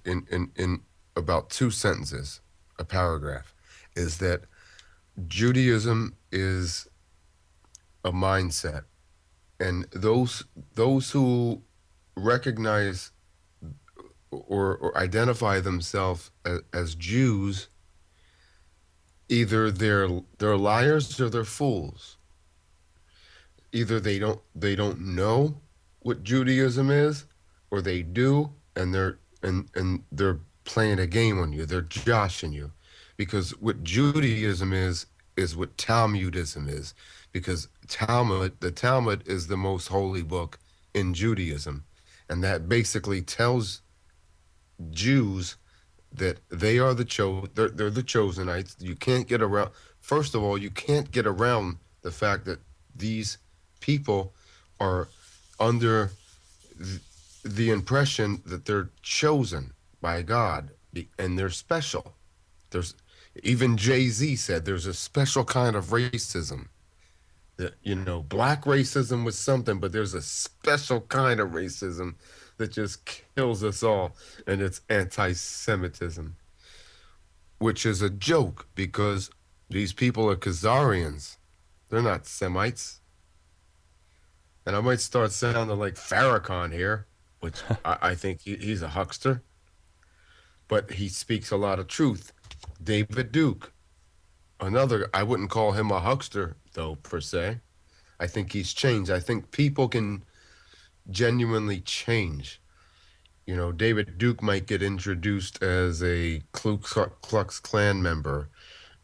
in about two sentences, a paragraph, is that Judaism is a mindset, and those who recognize or identify themselves as Jews, either they're liars or they're fools. Either they don't know what Judaism is, or they do, and they're playing a game on you. They're joshing you, because what Judaism is what Talmudism is, because the Talmud is the most holy book in Judaism, and that basically tells Jews that they are they're the chosenites. You can't get around. First of all, you can't get around the fact that these people are under the impression that they're chosen by God, and they're special. There's Even Jay-Z said there's a special kind of racism. That, black racism was something, but there's a special kind of racism that just kills us all, and it's anti-Semitism, which is a joke because these people are Khazarians. They're not Semites. And I might start sounding like Farrakhan here, which I think he's a huckster, but he speaks a lot of truth. David Duke, another, I wouldn't call him a huckster, though, per se. I think he's changed. I think people can genuinely change. David Duke might get introduced as a Ku Klux Klan member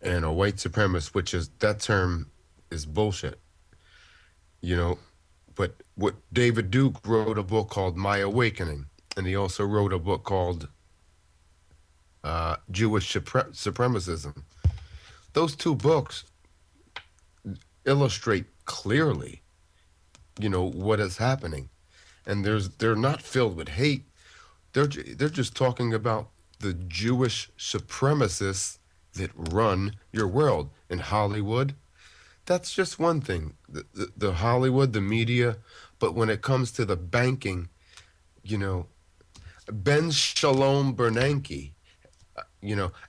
and a white supremacist, which is, that term is bullshit. You know, but what David Duke wrote a book called My Awakening, and he also wrote a book called Jewish Supremacism. Those two books illustrate clearly, what is happening, and they're not filled with hate. They're just talking about the Jewish supremacists that run your world in Hollywood. That's just one thing. The Hollywood, the media, but when it comes to the banking, you know, Ben Shalom Bernanke,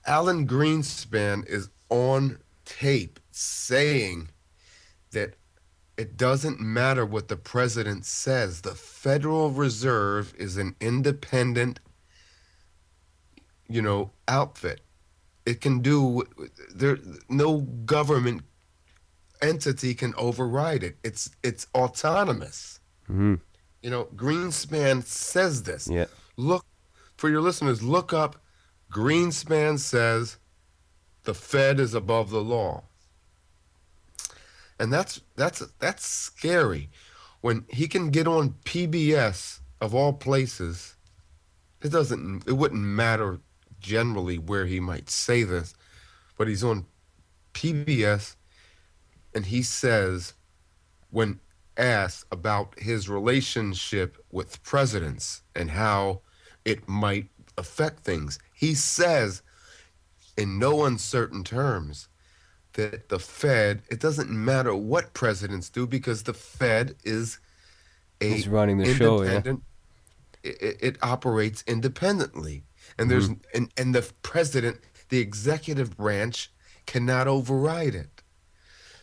Alan Greenspan is on tape saying that it doesn't matter what the president says. The Federal Reserve is an independent, outfit. It can do there. No government entity can override it. It's autonomous. Hmm. Greenspan says this. Yeah. Look, for your listeners, look up. Greenspan says the Fed is above the law, and that's scary. When he can get on PBS of all places, it wouldn't matter generally where he might say this, but he's on PBS and he says, when asked about his relationship with presidents and how it might affect things, he says in no uncertain terms that the Fed, it doesn't matter what presidents do because the Fed is a He's running the show, yeah. independent, it operates independently. And Hmm. and the president, the executive branch cannot override it.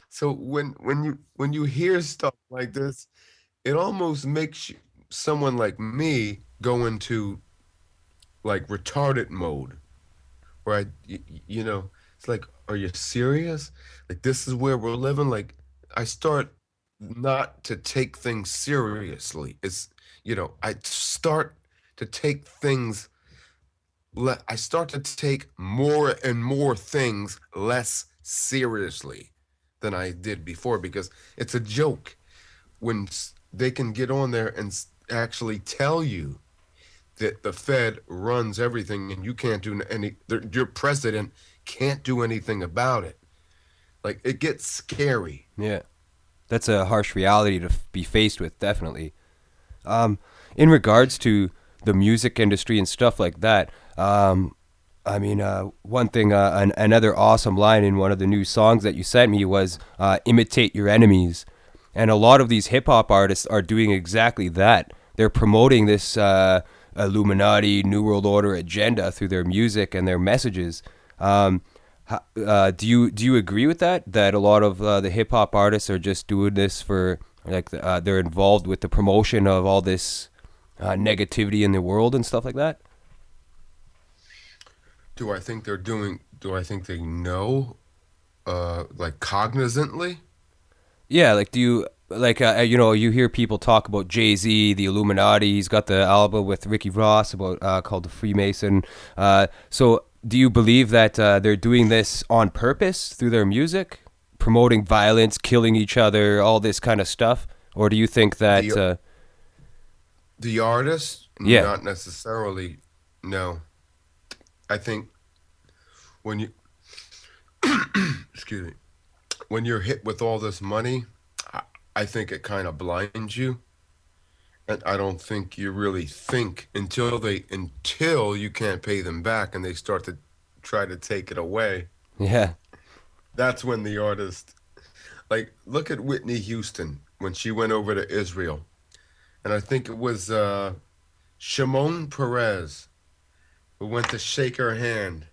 So when you hear stuff like this, it almost makes someone like me go into like retarded mode, where it's like, are you serious? Like, this is where we're living? Like, I start not to take things seriously. I start to take things, I start to take more and more things less seriously than I did before, because it's a joke when they can get on there and actually tell you that the Fed runs everything and you can't do your president can't do anything about it. Like, it gets scary. Yeah. That's a harsh reality to be faced with, definitely. In regards to the music industry and stuff like that, one thing, another awesome line in one of the new songs that you sent me was imitate your enemies. And a lot of these hip hop artists are doing exactly that. They're promoting this Illuminati, New World Order agenda through their music and their messages. Do you agree with that? That a lot of the hip hop artists are just doing this for they're involved with the promotion of all this negativity in the world and stuff like that? Do I think they know, like, cognizantly? Yeah, like, do you you hear people talk about Jay-Z, the Illuminati. He's got the album with Ricky Ross about called the Freemason. So do you believe that they're doing this on purpose through their music, promoting violence, killing each other, all this kind of stuff? Or do you think that The artist, yeah. not necessarily. No, I think when you excuse me, when you're hit with all this money, I think it kind of blinds you, and I don't think you really think until you can't pay them back and they start to try to take it away. Yeah. That's when the artist, like, look at Whitney Houston when she went over to Israel. And I think it was Shimon Peres who went to shake her hand.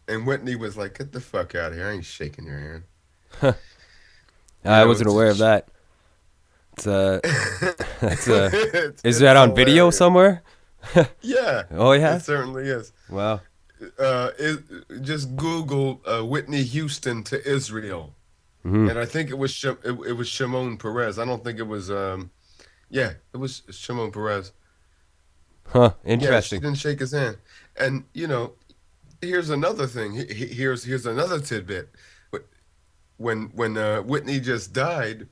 And Whitney was like, get the fuck out of here. I ain't shaking your hand. You I know, wasn't aware of it's, that. It's that's is it's that on video hilarious. somewhere? Yeah, Oh it yeah. certainly is. Wow. It, just Google Whitney Houston to Israel. Hmm. And I think it was it was Shimon Peres. I don't think it was yeah, it was Shimon Peres. Huh. Yeah, she Interesting. didn't shake his hand. And here's another thing. Here's another tidbit. When Whitney just died,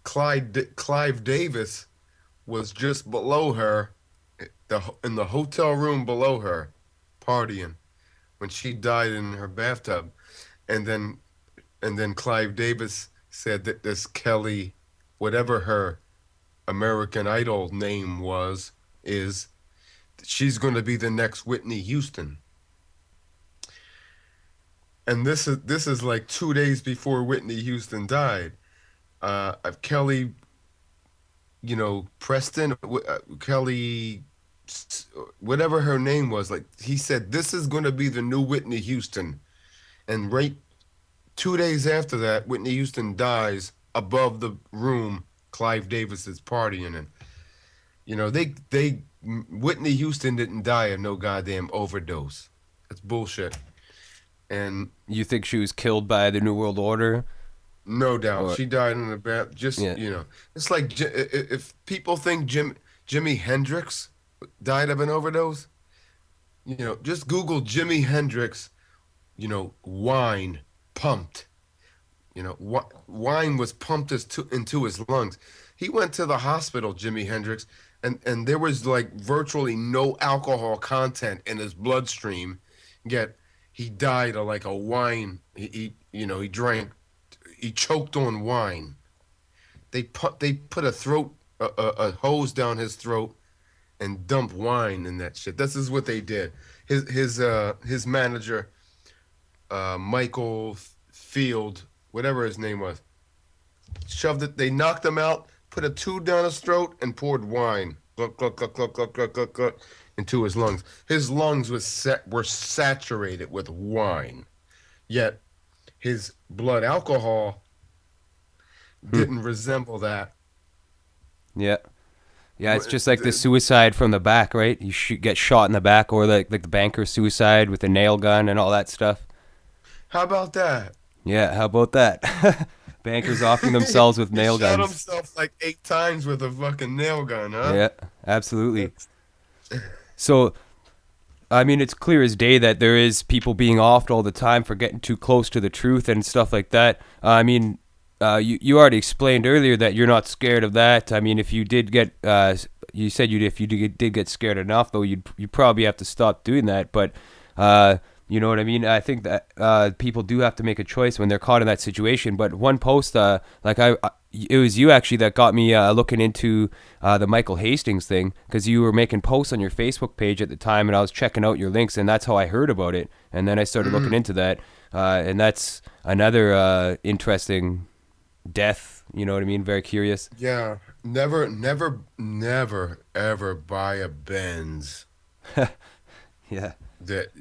Clive Davis was just below her, in the hotel room below her, partying when she died in her bathtub. And then Clive Davis said that this Kelly, whatever her American Idol name is she's going to be the next Whitney Houston. And this is like 2 days before Whitney Houston died. Kelly, Preston, Kelly, whatever her name was, like he said, this is going to be the new Whitney Houston. And right 2 days after that, Whitney Houston dies above the room Clive Davis is partying in. They Whitney Houston didn't die of no goddamn overdose. That's bullshit. And You think she was killed by the New World Order? no doubt, Or she died in the bath. Just yeah. it's like if people think Jimi Hendrix died of an overdose, just Google Jimi Hendrix. Wine pumped. Wine was pumped into his lungs. He went to the hospital, Jimi Hendrix, and there was like virtually no alcohol content in his bloodstream. Yet he died of like a wine. He drank. He choked on wine. They put a hose down his throat and dumped wine in that shit. This is what they did. His manager, Michael Field, whatever his name was, shoved it. They knocked him out, put a tube down his throat, and poured wine, gluck, gluck, gluck, gluck, gluck, gluck, gluck, gluck, into his lungs. His lungs were saturated with wine. Yet his blood alcohol Hmm. didn't resemble that. Yeah. Yeah, it's just like the suicide from the back, right? You get shot in the back, or like the banker suicide with the nail gun and all that stuff. How about that? Yeah, how about that? Bankers offing themselves with He nail shot guns. himself like 8 times with a fucking nail gun, huh? Yeah, absolutely. That's, So, I mean, it's clear as day that there is people being offed all the time for getting too close to the truth and stuff like that. I mean, you already explained earlier that you're not scared of that. I mean, if you did get, you said if you did get scared enough, though, you'd probably have to stop doing that. But you know what I mean? I think that people do have to make a choice when they're caught in that situation. But one post, it was you actually that got me looking into the Michael Hastings thing, because you were making posts on your Facebook page at the time, and I was checking out your links, and that's how I heard about it. And then I started looking into that, and that's another interesting death. You know what I mean? Very curious. yeah, never, never, never, ever buy a Benz Yeah. that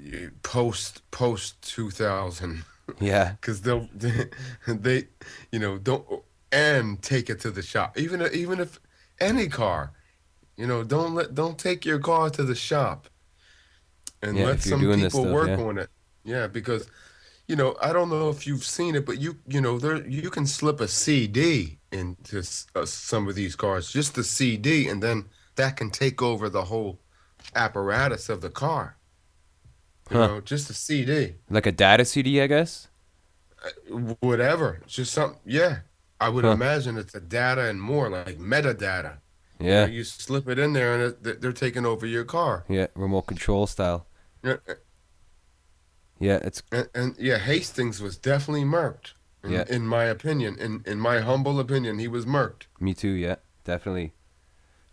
post 2000, Yeah. because they don't, and take it to the shop. Even if any car, don't take your car to the shop and Yeah. let If you're some doing this people stuff, work yeah. on it. Yeah, because I don't know if you've seen it, but you can slip a CD into some of these cars, just the CD, and then that can take over the whole apparatus of the car. Huh. Just a CD, Like a data CD, I guess. whatever. It's just something. Yeah, I would Huh. imagine it's a data and more like metadata. Yeah. You slip it in there, and they're taking over your car. Yeah. Remote control style. Yeah, Yeah. It's and yeah, Hastings was definitely murked. yeah. In my opinion, in my humble opinion, he was murked. Me too. Yeah. Definitely.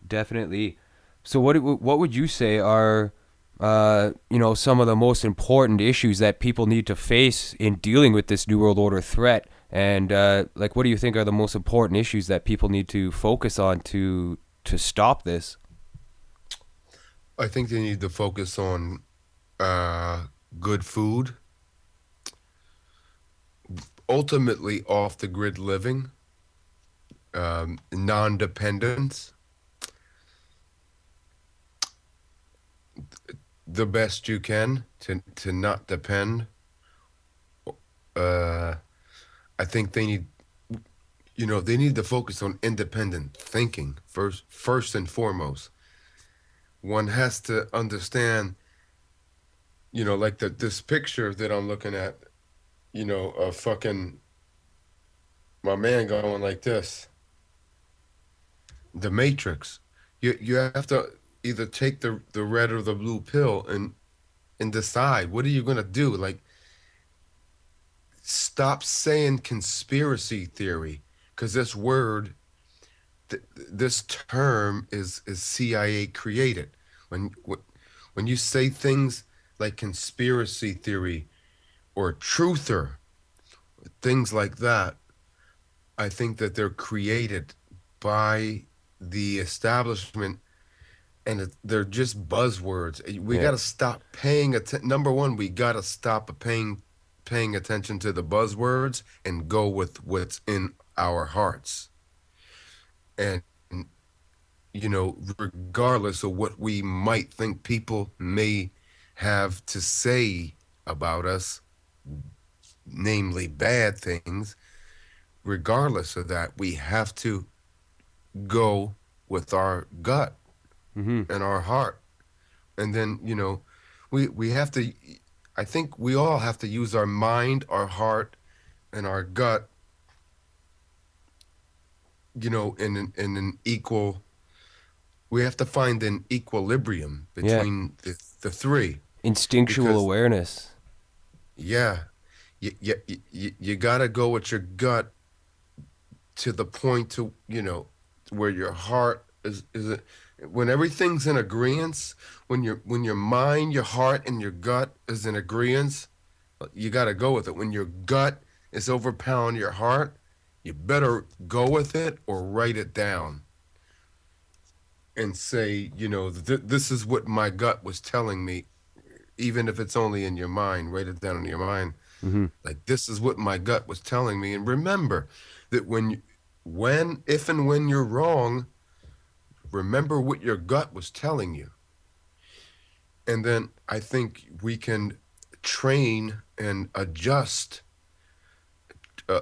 Definitely. So what would you say are some of the most important issues that people need to face in dealing with this New World Order threat. And what do you think are the most important issues that people need to focus on to stop this? I think they need to focus on good food, ultimately off the grid living, non-dependence, the best you can to not depend. Uh, I think they need to focus on independent thinking first and foremost. One has to understand, like this picture that I'm looking at, of fucking my man going like this. The Matrix. You have to either take the red or the blue pill and decide what are you gonna do. Like, stop saying conspiracy theory, because this term is CIA created. When you say things like conspiracy theory or truther, things like that, I think that they're created by the establishment, and they're just buzzwords. We Yeah. got to stop paying attention. Number one, we got to stop paying attention to the buzzwords and go with what's in our hearts. And regardless of what we might think people may have to say about us, namely bad things, regardless of that, we have to go with our gut Mm-hmm. and our heart. And then, we have to, I think we all have to use our mind, our heart, and our gut, in an equal, we have to find an equilibrium Yeah. between the three. Instinctual Because, awareness. yeah, you got to go with your gut to the point where your heart is when everything's in agreement, when your mind, your heart, and your gut is in agreement, you got to go with it. When your gut is overpowering your heart, you better go with it or write it down and say, this is what my gut was telling me. Even if it's only in your mind, write it down in your mind. Mm-hmm. Like, this is what my gut was telling me. And remember that if and when you're wrong, remember what your gut was telling you. And then I think we can train and adjust, uh,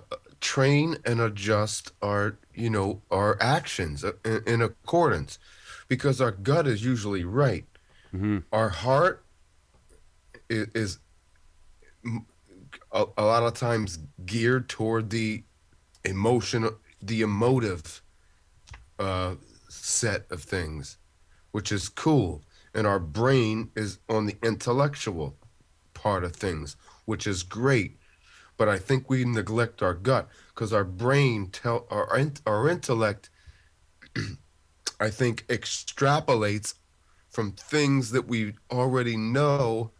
our actions in accordance, because our gut is usually right. Mm-hmm. Our heart is a lot of times geared toward the emotive uh, set of things, which is cool. And our brain is on the intellectual part of things, which is great. But I think we neglect our gut, because our brain our intellect, I think, extrapolates from things that we already know,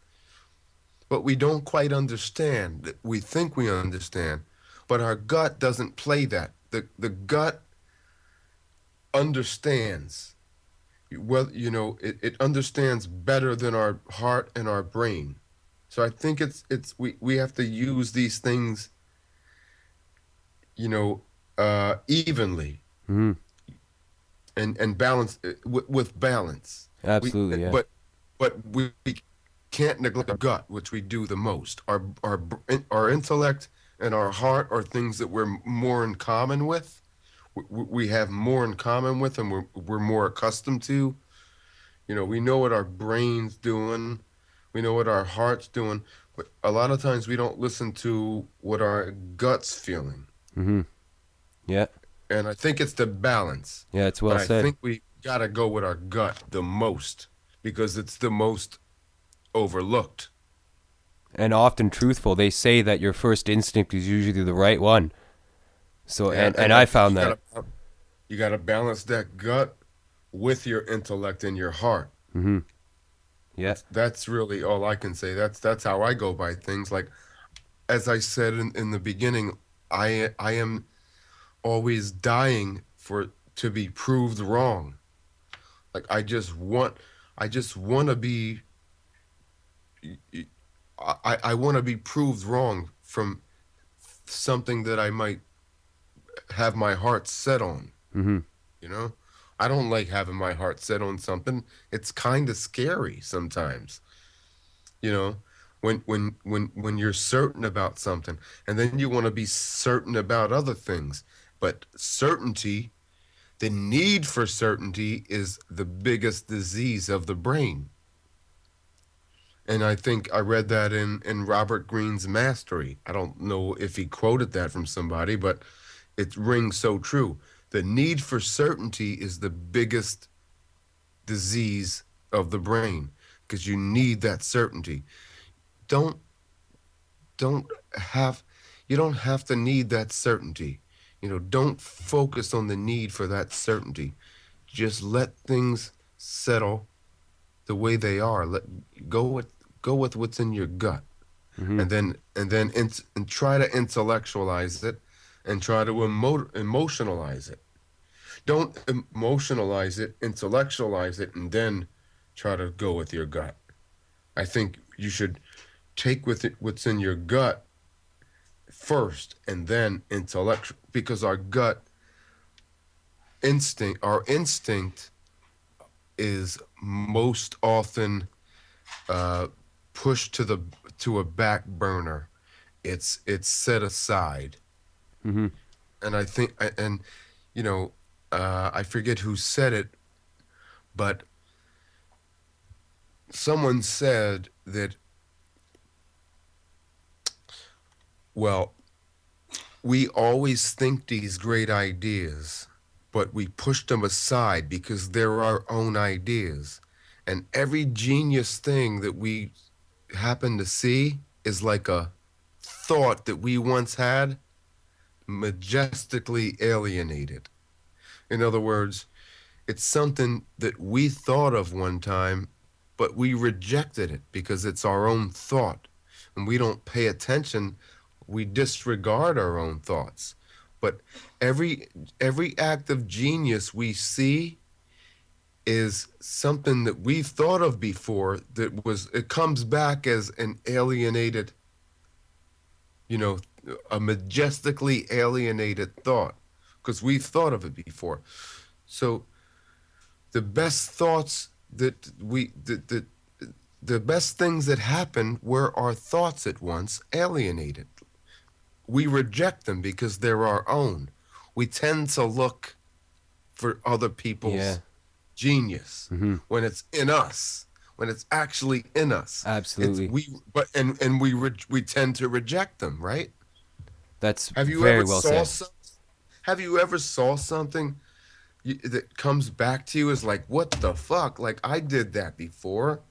but we don't quite understand. We think we understand, but our gut doesn't play that. The gut understands. Well, it understands better than our heart and our brain. So I think we have to use these things, evenly, Mm-hmm. and balance with balance. We Absolutely. Yeah. but we can't neglect our gut, which we do the most. Our intellect and our heart are things that we're more in common with. We have more in common with, and we're more accustomed to. We know what our brain's doing, we know what our heart's doing, but a lot of times we don't listen to what our gut's feeling. Mm-hmm. Yeah. And I think it's the balance. Yeah. It's But well I said. think we gotta go with our gut the most, because it's the most overlooked. And often truthful. They say that your first instinct is usually the right one. So Yeah, and and I I think found that. you gotta balance that gut with your intellect and your heart. Mm-hmm. Yeah. That's really all I can say. That's how I go by things. Like as I said in the beginning, I am always dying for to be proved wrong. Like I just want to be I want to be proved wrong from something that I might have my heart set on, Mm-hmm. you know? I don't like having my heart set on something. It's kind of scary sometimes, you know? When you're certain about something and then you want to be certain about other things. But certainty, the need for certainty is the biggest disease of the brain. And I think I read that in Robert Greene's Mastery. I don't know if he quoted that from somebody, but it rings so true. The need for certainty is the biggest disease of the brain because you need that certainty. Don't don't have you don't have to need that certainty. Don't focus on the need for that certainty. Just let things settle the way they are. Go with what's in your gut, Mm-hmm. and try to intellectualize it, and try to emotionalize it. Don't emotionalize it, intellectualize it, and then try to go with your gut. I think you should take with it what's in your gut first, and then intellect, because our instinct is most often uh, pushed to a back burner. It's set aside, Mm-hmm. and I think, and you know, I forget who said it, but someone said that, well, we always think these great ideas, but we push them aside because they're our own ideas. And every genius thing that we happen to see is like a thought that we once had, majestically alienated. In other words, it's something that we thought of one time, but we rejected it because it's our own thought. And we don't pay attention. We disregard our own thoughts. But every every act of genius we see is something that we've thought of before, that was it comes back as an alienated, you know, a majestically alienated thought because we've thought of it before. So the best thoughts that we the best things that happen were our thoughts at once alienated. We reject them because they're our own. We tend to look for other Yeah. people's genius Mm-hmm. when it's in us, when it's actually in us. It's Absolutely. we but and we tend to reject them, right? That's Have you very ever well saw said. some, have you ever saw something that comes back to you as like, what the fuck? Like I did that before,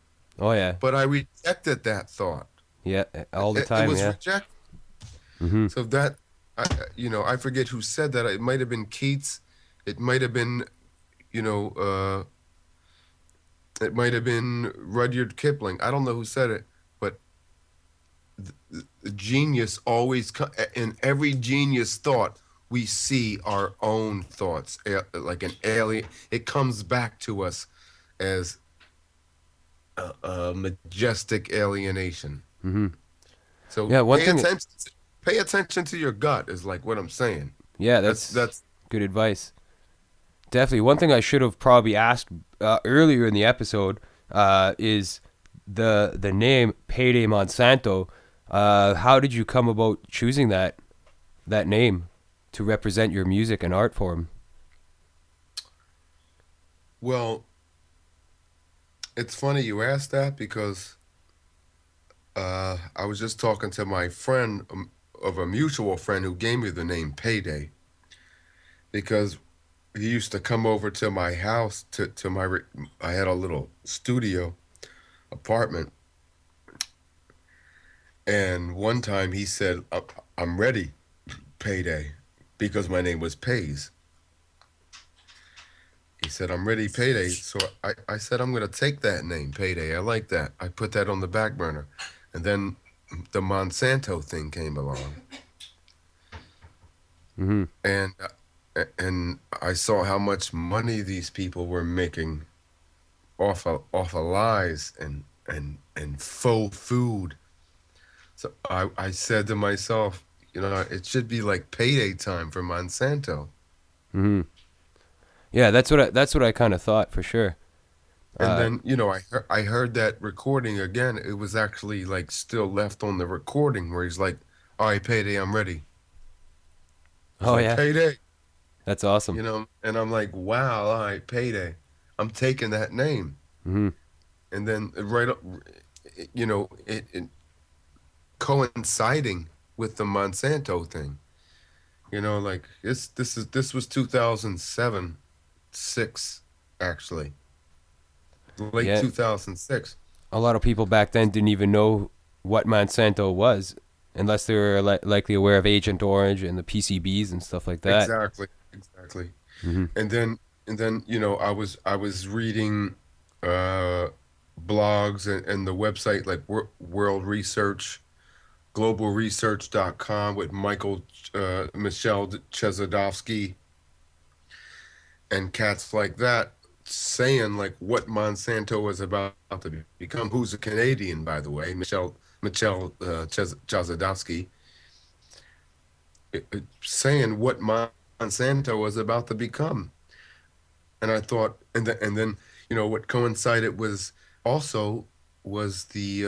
Oh yeah. but I rejected that thought. Yeah. All the It time. was Yeah. rejected. Mm-hmm. So I forget who said that. It might have been Keats. It might have been, you know, it might have been Rudyard Kipling. I don't know who said it, but the genius always in every genius thought we see our own thoughts, like an alien. It comes back to us as a majestic alienation. Mm-hmm. So Yeah. One pay thing. attention. Pay attention to your gut is like what I'm saying. Yeah. That's That's that's good advice. Definitely. One thing I should have probably asked earlier in the episode is the name Payday Monsanto. How did you come about choosing that name to represent your music and art form? well. It's funny you asked that because I was just talking to my friend, of a mutual friend, who gave me the name Payday because he used to come over to my house to I had a little studio apartment, and one time he said, I'm ready, Payday," because my name was Pays. he said, I'm ready, Payday. So I said, I'm going to take that name, Payday. I like that. I put that on the back burner. And then the Monsanto thing came along. Mm-hmm. And I saw how much money these people were making off of lies and faux food. So I said to myself, it should be like payday time for Monsanto. Mm-hmm. Yeah, that's what I kind of thought for sure. And Uh, then, I heard that recording again. It was actually like still left on the recording where he's like, all right, payday, I'm ready. It's oh like yeah, payday, that's awesome. and I'm like, wow, all right, payday. I'm taking that name. Mm-hmm. And then right up, it coinciding with the Monsanto thing. Like this was 2007, 6 actually. Late Yeah, 2006. a lot of people back then didn't even know what Monsanto was, unless they were likely aware of Agent Orange and the PCBs and stuff like that. Exactly. Exactly. Mm-hmm. And then I was reading uh blogs and the website like World Research, globalresearch.com with Michelle Chezodowski and cats like that saying like what Monsanto was about to become. Who's a Canadian, by the way, Michelle Chazadowski, saying what Monsanto was about to become. And I thought, and then what coincided was also was the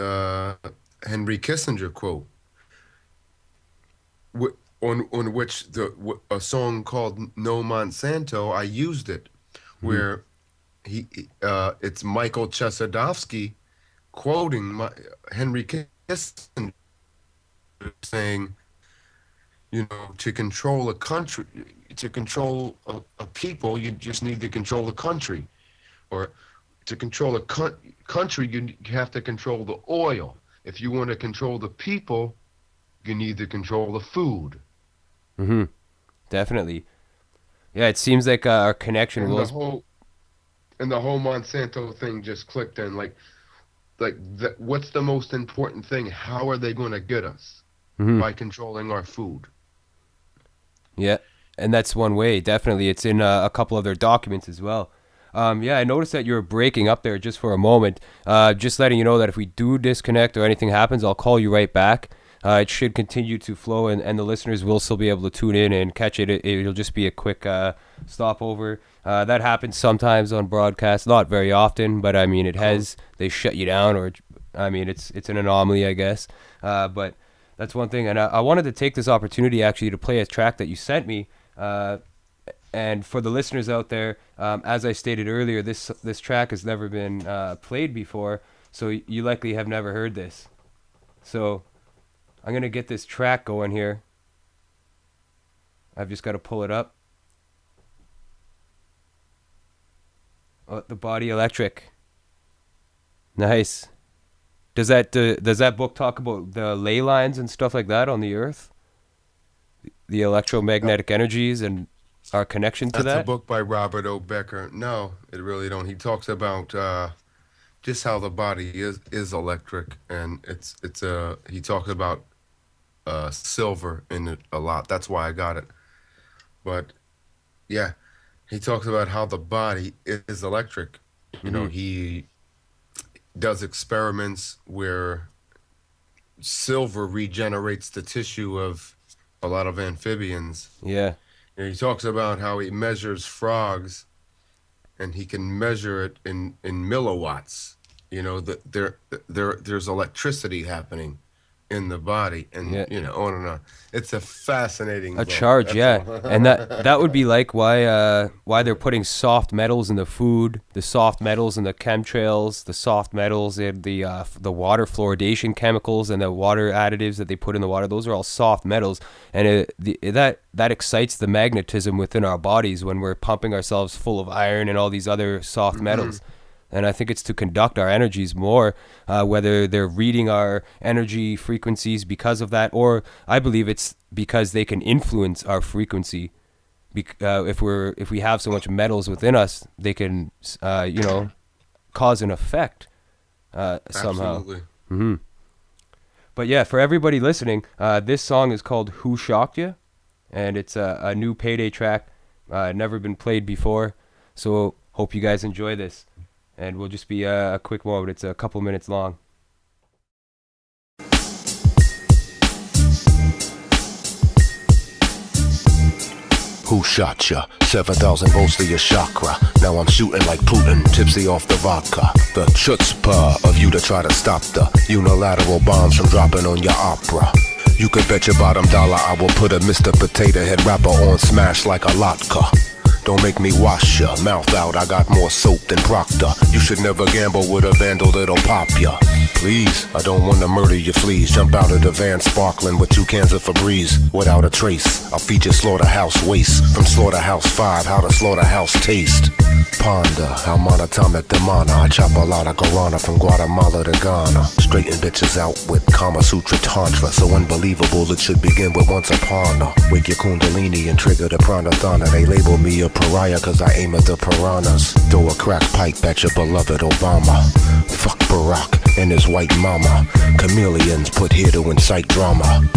Henry Kissinger quote, on which a song called "No Monsanto." I used it, Mm-hmm. where it's Michael Chesadovsky quoting Henry Kissinger saying, to control a country, to control a people, you just need to control the country, or to control a country, you have to control the oil. If you want to control the people, you need to control the food. Mm-hmm. Definitely. Yeah, it seems like our connection And the was. whole and the whole Monsanto thing just clicked in. What's the most important thing? How are they going to get us? Mm-hmm. By controlling our food. Yeah, and that's one way. Definitely, it's in a couple of their documents as well. Yeah, I noticed that you were breaking up there just for a moment. Just letting you know that if we do disconnect or anything happens, I'll call you right back. It should continue to flow, and the listeners will still be able to tune in and catch it. It'll just be a quick stopover. That happens sometimes on broadcasts, not very often, but I mean, it Uh-huh. has. They shut you down, or I mean, it's an anomaly, I guess. But that's one thing, and I wanted to take this opportunity actually to play a track that you sent me. And for the listeners out there, as I stated earlier, this track has never been played before, so you likely have never heard this. So I'm gonna get this track going here. I've just got to pull it up. Oh, the Body Electric. Nice. Does that book talk about the ley lines and stuff like that on the Earth? The No, electromagnetic energies and our connection to that's a that? book by Robert O. Becker. No, it really don't. He talks about just how the body is electric, and he talks about silver in it a lot. That's why I got it. But yeah, he talks about how the body is electric. Mm-hmm. He does experiments where silver regenerates the tissue of a lot of amphibians. Yeah. He talks about how he measures frogs and he can measure it in milliwatts. That there's electricity happening in the body, and Yeah. on and on. It's a fascinating A book. charge, That's yeah, all. and that would be like why they're putting soft metals in the food, the soft metals in the chemtrails, the soft metals in the water fluoridation chemicals and the water additives that they put in the water. Those are all soft metals, and that excites the magnetism within our bodies when we're pumping ourselves full of iron and all these other soft Hmm. metals. And I think it's to conduct our energies more, whether they're reading our energy frequencies because of that, or I believe it's because they can influence our frequency. if we have so much metals within us, they can cause an effect somehow. Absolutely. Mm-hmm. But yeah, for everybody listening, this song is called "Who Shocked Ya?" and it's a new Payday track, never been played before. So hope you guys enjoy this, and we'll just be a quick moment. It's a couple minutes long. Who shot ya? 7,000 volts to your chakra. Now I'm shooting like Putin, tipsy off the vodka. The chutzpah of you to try to stop the unilateral bombs from dropping on your opera. You could bet your bottom dollar I will put a Mr. Potato Head rapper on smash like a latke. Don't make me wash ya, mouth out, I got more soap than Proctor. You should never gamble with a vandal that'll pop ya. Please, I don't wanna murder your fleas. Jump out of the van sparkling with 2 cans of Febreze without a trace. I'll feature Slaughterhouse Waste from Slaughterhouse 5, how the slaughterhouse taste. Ponder how monatomic the mana. I chop a lot of guarana from Guatemala to Ghana. Straighten bitches out with Kama Sutra Tantra. So unbelievable it should begin with once upon a. Wake your kundalini and trigger the pranathana. They label me a pariah cause I aim at the piranhas. Throw a crack pipe at your beloved Obama. Fuck Barack and his white mama. Chameleons put here to incite drama.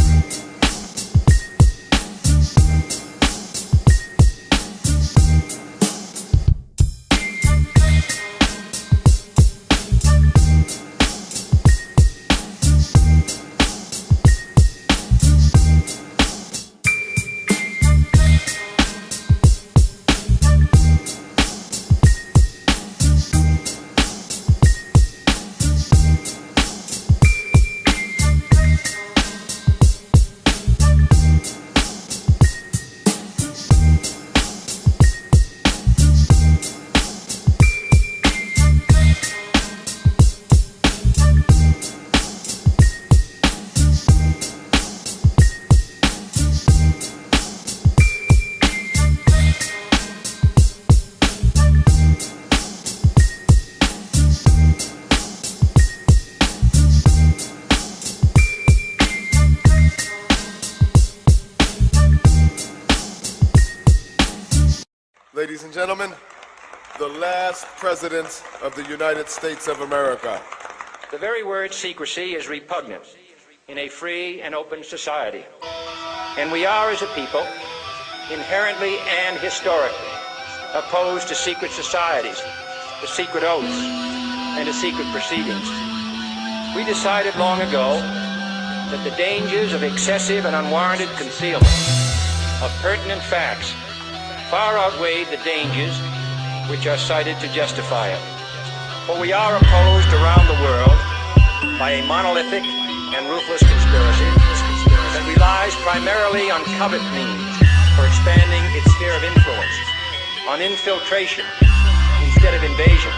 Ladies and gentlemen, the last president of the United States of America. The very word secrecy is repugnant in a free and open society. And we are, as a people, inherently and historically opposed to secret societies, to secret oaths, and to secret proceedings. We decided long ago that the dangers of excessive and unwarranted concealment of pertinent facts far outweighed the dangers which are cited to justify it. For we are opposed around the world by a monolithic and ruthless conspiracy that relies primarily on covert means for expanding its sphere of influence, on infiltration instead of invasion,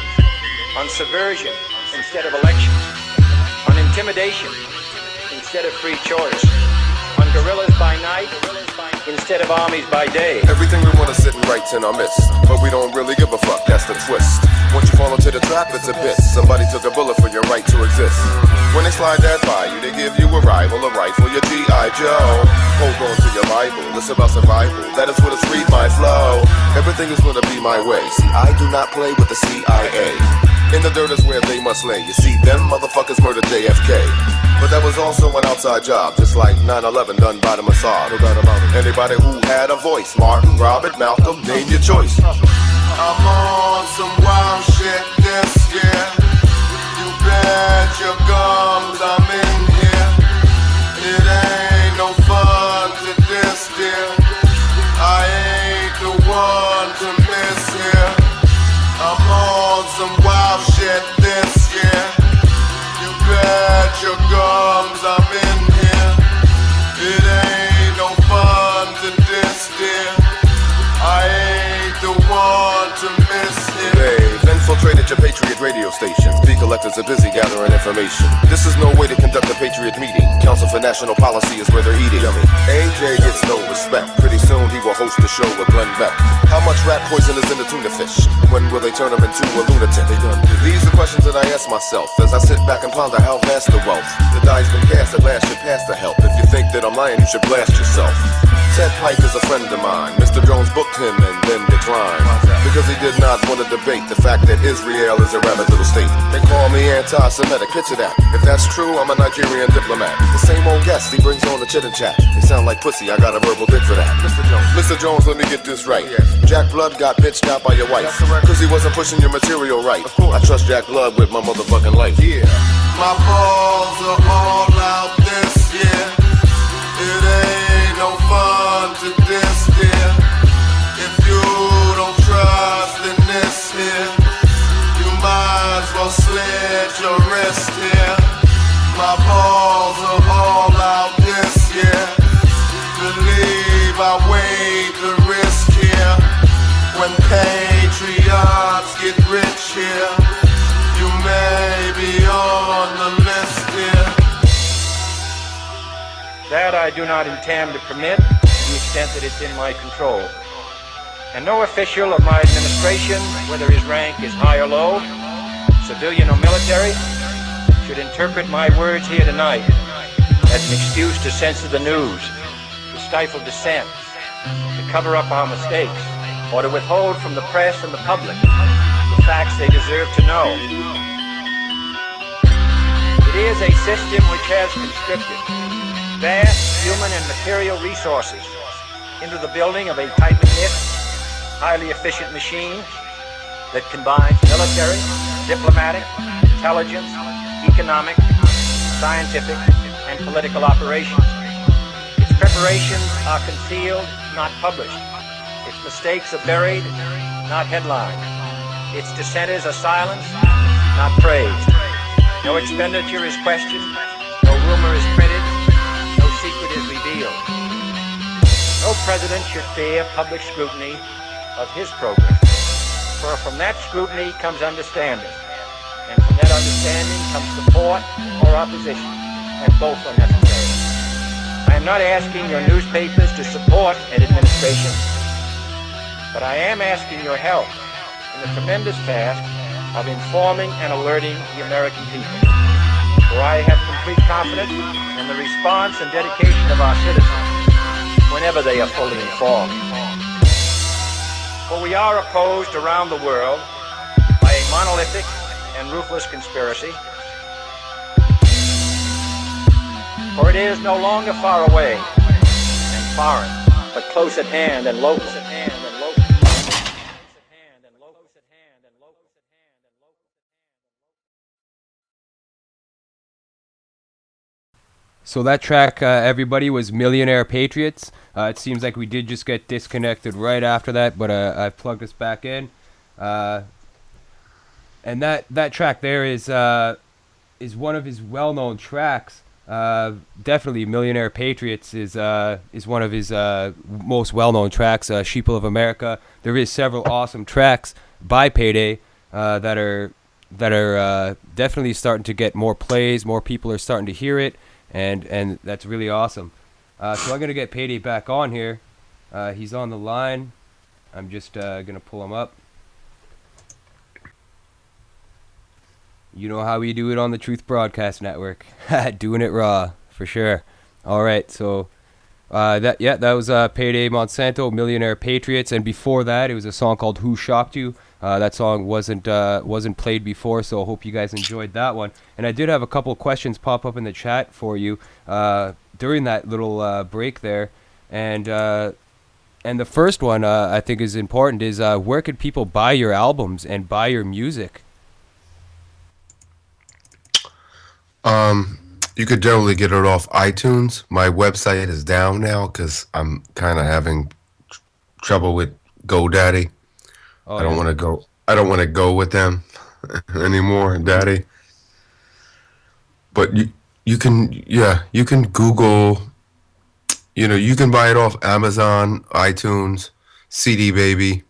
on subversion instead of elections, on intimidation instead of free choice, on guerrillas by night instead of armies by day. Everything we want to sit and write in our midst, but we don't really give a fuck, that's the twist. Once you fall into the trap, it's a bit. Somebody took a bullet for your right to exist. When they slide that by you, they give you a rifle your G.I. Joe. Hold on to your Bible, it's about survival. That is what it's read my flow. Everything is gonna be my way. See, I do not play with the CIA. In the dirt is where they must lay. You see, them motherfuckers murdered JFK. But that was also an outside job, just like 9/11 done by the Mossad. No doubt about it. Anybody who had a voice, Martin, Robert, Malcolm, name your choice. I'm on some wild shit this year. You bet your gums I'm in here. It ain't no fun to this dear. I ain't the one to miss here. I'm on some wild shit this year. You bet your gums I'm in here. It ain't no fun to this dear. I ain't the one to miss it. They've infiltrated your Patriot radio stations. Big collectors are busy gathering information. This is no way to conduct a Patriot meeting. Council for National Policy is where they're eating. AJ gets no respect. Pretty soon he will host the show with Glenn Beck. How much rat poison is in the tuna fish? When will they turn them into a lunatic? These are questions that I ask myself as I sit back and ponder how vast the wealth. The die's been cast, at last should pass the help. If you think that I'm lying, you should blast yourself. Ted Pike is a friend of mine. Mr. Jones booked him and then declined because he did not want to debate the fact that Israel is a rabbit little state. They call me anti-Semitic, picture that. If that's true, I'm a Nigerian diplomat. The same old guest, he brings on the chit and chat. They sound like pussy, I got a verbal dick for that. Mr. Jones, let me get this right. Jack Blood got bitched out by your wife cause he wasn't pushing your material right. I trust Jack Blood with my motherfucking life. Yeah. My balls are all out this year. It ain't no fun to this year. If you don't trust in this here, you might as well slit your wrist here. My balls are all out this year. Believe I weighed the risk here. When patriots get rich here, you may be on the list here. That I do not intend to permit to the extent that it's in my control. And no official of my administration, whether his rank is high or low, civilian or military, should interpret my words here tonight as an excuse to censor the news, to stifle dissent, to cover up our mistakes, or to withhold from the press and the public the facts they deserve to know. It is a system which has conscripted vast human and material resources into the building of a tightly knit, highly efficient machine that combines military, diplomatic, intelligence, economic, scientific, and political operations. Its preparations are concealed, not published. Its mistakes are buried, not headlined. Its dissenters are silenced, not praised. No expenditure is questioned, no rumor is printed, no secret is revealed. No president should fear public scrutiny of his program, for from that scrutiny comes understanding, and from that understanding comes support or opposition, and both are necessary. I am not asking your newspapers to support an administration, but I am asking your help in the tremendous task of informing and alerting the American people. For I have complete confidence in the response and dedication of our citizens whenever they are fully informed. For we are opposed around the world by a monolithic and ruthless conspiracy. For it is no longer far away and foreign, but close at hand and local. So that track, everybody, was Millionaire Patriots. It seems like we did just get disconnected right after that, but I've plugged us back in. And that track there is one of his well-known tracks. Definitely Millionaire Patriots is one of his most well-known tracks, Sheeple of America. There is several awesome tracks by Payday that are definitely starting to get more plays. More people are starting to hear it. And that's really awesome. So I'm going to get Payday back on here. He's on the line. I'm just going to pull him up. You know how we do it on the Truth Broadcast Network. Doing it raw, for sure. All right, so that was Payday Monsanto, Millionaire Patriots. And before that, it was a song called Who Shocked You? That song wasn't played before, so I hope you guys enjoyed that one. And I did have a couple of questions pop up in the chat for you during that little break there. And the first one I think is important is where could people buy your albums and buy your music? You could generally get it off iTunes. My website is down now because I'm kind of having trouble with GoDaddy. I don't want to go with them anymore, Daddy. But you can Google. You can buy it off Amazon, iTunes, CD Baby.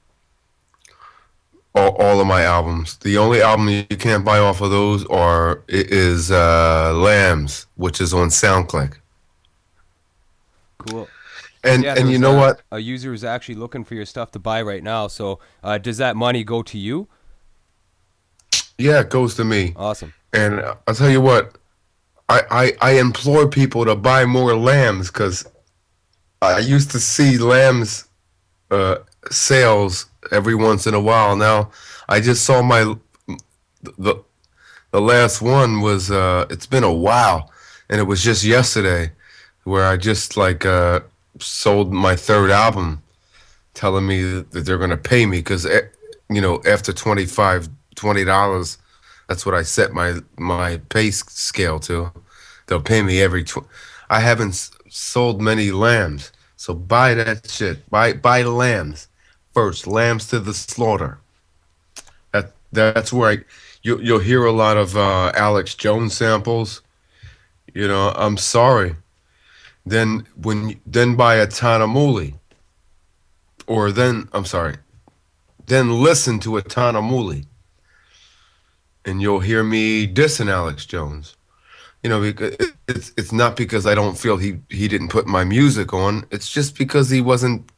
All of my albums. The only album you can't buy off of those is Lambs, which is on SoundClick. Cool. And Yeah, there and you was know what? a user who's actually looking for your stuff to buy right now. So does that money go to you? Yeah, it goes to me. Awesome. And I'll tell you what, I implore people to buy more lambs because I used to see lambs uh, sales every once in a while. Now I just saw the the last one was it's been a while, and it was just yesterday where I just like sold my third album, telling me that they're gonna pay me because after $20, that's what I set my pay scale to. They'll pay me I haven't sold many lambs, so buy that shit. Buy lambs first. Lambs to the slaughter. That's where you'll hear a lot of Alex Jones samples. I'm sorry. Then buy a Tanamuli, or then I'm sorry. Then listen to a Tanamuli, and you'll hear me dissing Alex Jones. Because it's not because I don't feel he didn't put my music on. It's just because he wasn't,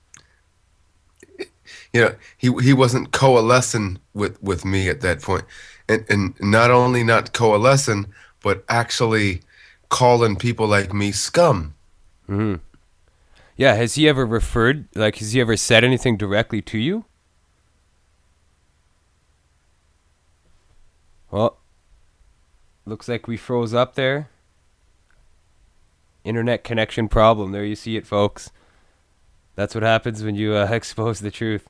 he wasn't coalescing with me at that point, and not only not coalescing, but actually calling people like me scum. Yeah, has he ever has he ever said anything directly to you? Well, looks like we froze up there. Internet connection problem. There you see it, folks. That's what happens when you expose the truth.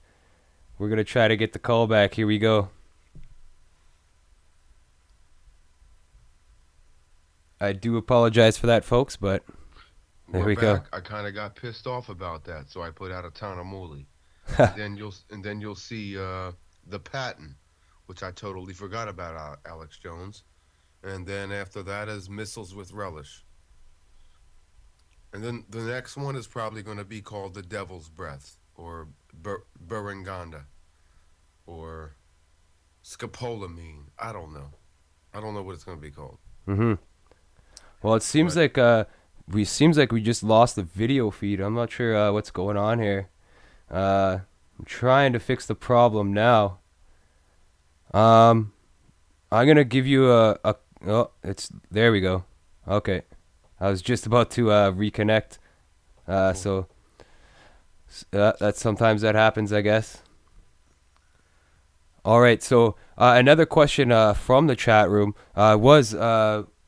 We're going to try to get the call back. Here we go. I do apologize for that, folks, but there we go. I kind of got pissed off about that, so I put out a Tanamuli. then you'll see the patent, which I totally forgot about Alex Jones. And then after that is Missiles with Relish. And then the next one is probably going to be called The Devil's Breath, or Burunganda, or Scopolamine. I don't know. I don't know what it's going to be called. Mm-hmm. Well, it seems like we just lost the video feed. I'm not sure what's going on here. I'm trying to fix the problem now. I'm gonna give you there we go. Okay, I was just about to reconnect. So that sometimes that happens, I guess. All right. So another question from the chat room was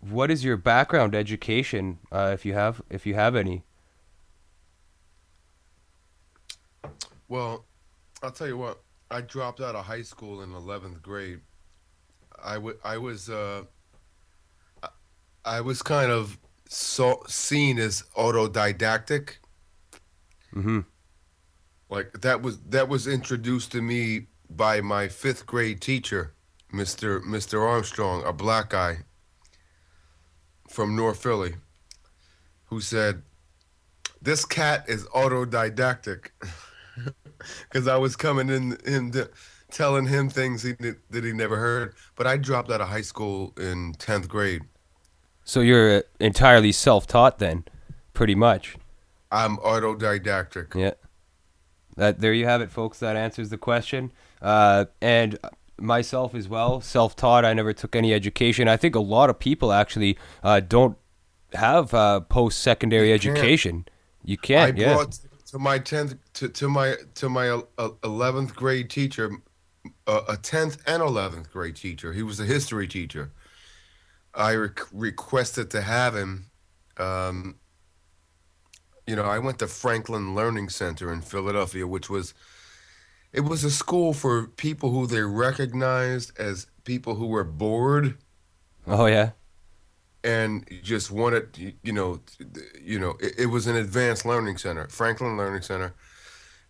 what is your background education, if you have any? Well, I'll tell you what. I dropped out of high school in 11th grade. I was kind of seen as autodidactic. Mm-hmm. Like that was introduced to me by my 5th grade teacher, Mr. Armstrong, a black guy from North Philly, who said, "This cat is autodidactic," because I was coming telling him things that he never heard. But I dropped out of high school in 10th grade. So you're entirely self-taught then, pretty much. I'm autodidactic. Yeah. There you have it, folks. That answers the question. And myself as well, self-taught. I never took any education. I think a lot of people actually don't have post-secondary education. You can't. I brought to my 11th grade teacher, a 10th and 11th grade teacher. He was a history teacher. I requested to have him. I went to Franklin Learning Center in Philadelphia, it was a school for people who they recognized as people who were bored. Oh yeah. And just wanted, it was an advanced learning center, Franklin Learning Center.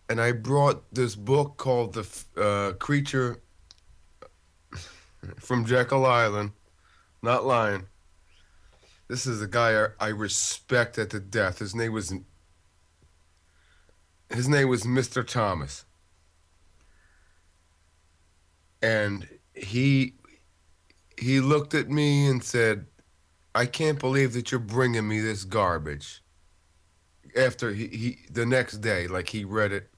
And I brought this book called The Creature from Jekyll Island, not lying. This is a guy I respected to death. His name was Mr. Thomas. And he looked at me and said, "I can't believe that you're bringing me this garbage. after he the next day, like he read it,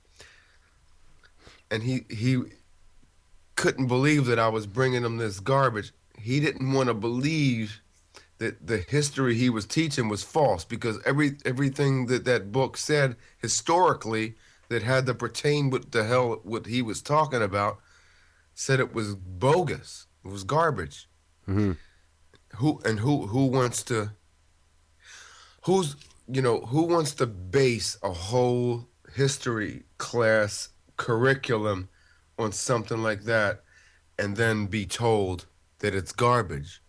and he couldn't believe that I was bringing him this garbage. He didn't want to believe that the history he was teaching was false, because everything that that book said historically that had to pertain with the hell what he was talking about said it was bogus. It was garbage. Mm-hmm. Who wants to who's who wants to base a whole history class curriculum on something like that and then be told that it's garbage?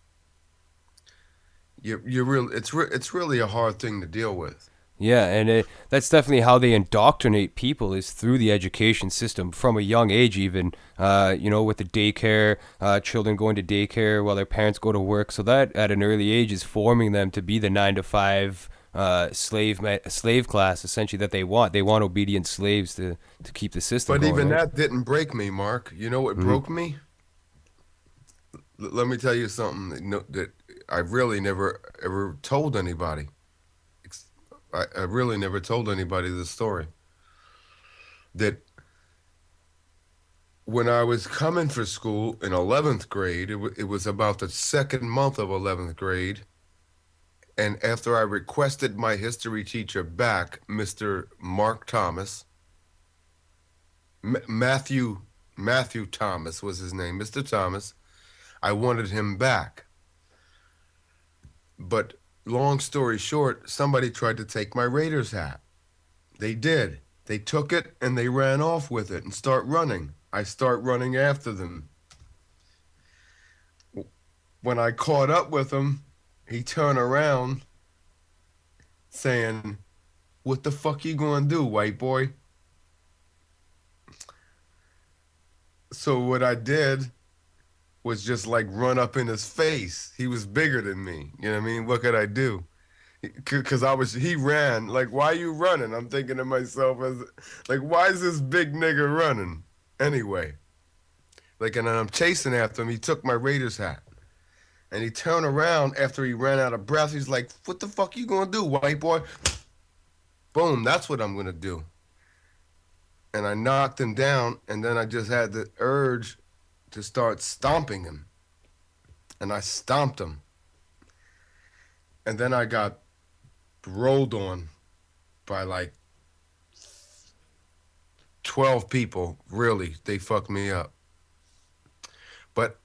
You're real. It's really a hard thing to deal with. Yeah, and that's definitely how they indoctrinate people, is through the education system from a young age, even, with the daycare, children going to daycare while their parents go to work. So that at an early age is forming them to be the 9 to 5 slave class, essentially, that they want. They want obedient slaves to keep the system But going, even right? that didn't break me, Mark. You know what broke me? Let me tell you something that I really never ever told anybody. I really never told anybody this story. That when I was coming for school in 11th grade, it was about the second month of 11th grade. And after I requested my history teacher back, Mr. Mark Thomas, Matthew Thomas was his name, Mr. Thomas, I wanted him back. But long story short, somebody tried to take my Raiders hat. They did. They took it and they ran off with it and start running. I start running after them. When I caught up with him, he turned around saying, "What the fuck you gonna do, white boy?" So what I did was just like run up in his face. He was bigger than me. You know what I mean? What could I do? Because he ran. Like, why you running? I'm thinking to myself, like, why is this big nigga running? Anyway, like, and I'm chasing after him. He took my Raiders hat. And he turned around after he ran out of breath. He's like, "What the fuck you gonna do, white boy?" Boom, that's what I'm gonna do. And I knocked him down, and then I just had the urge to start stomping him. And I stomped him. And then I got rolled on by like 12 people. Really, they fucked me up. But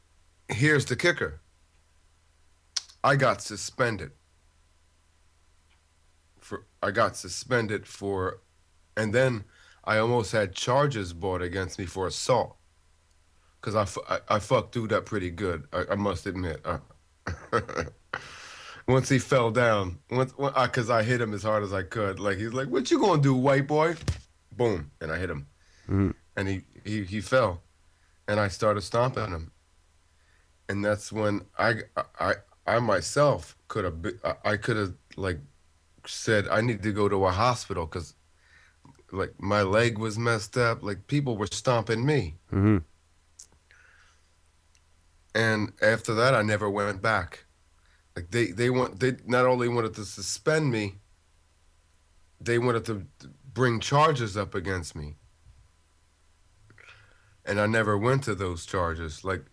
here's the kicker. I got suspended for, and then I almost had charges brought against me for assault, because I fucked dude up pretty good. I must admit. Once he fell down, because I hit him as hard as I could. Like, he's like, "What you gonna do, white boy?" Boom, and I hit him, and he fell, and I started stomping him, and that's when I myself could have like said I need to go to a hospital, because like my leg was messed up. Like, people were stomping me. Mm-hmm. And after that, I never went back. Like, they not only wanted to suspend me, they wanted to bring charges up against me. And I never went to those charges. Like,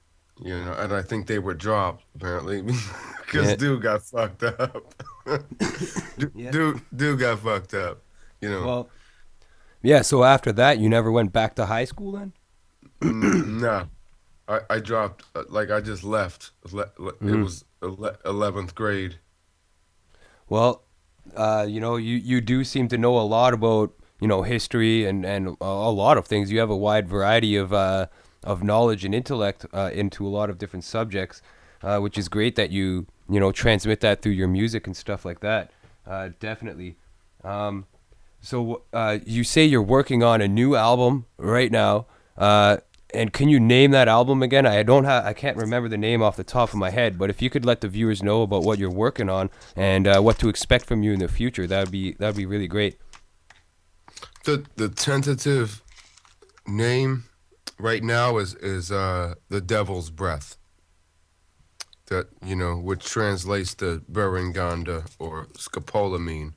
and I think they were dropped, apparently, because dude got fucked up. Dude got fucked up, Well, yeah, so after that, you never went back to high school then? No. I dropped, like, I just left. It was 11th grade. Well, you do seem to know a lot about, history and a lot of things. You have a wide variety of knowledge and intellect into a lot of different subjects, which is great that you transmit that through your music and stuff like that. Definitely. So you say you're working on a new album right now. And can you name that album again? I can't remember the name off the top of my head, but if you could let the viewers know about what you're working on and what to expect from you in the future, that'd be really great. The tentative name right now is The Devil's Breath. That, which translates to Berenganda or scopolamine,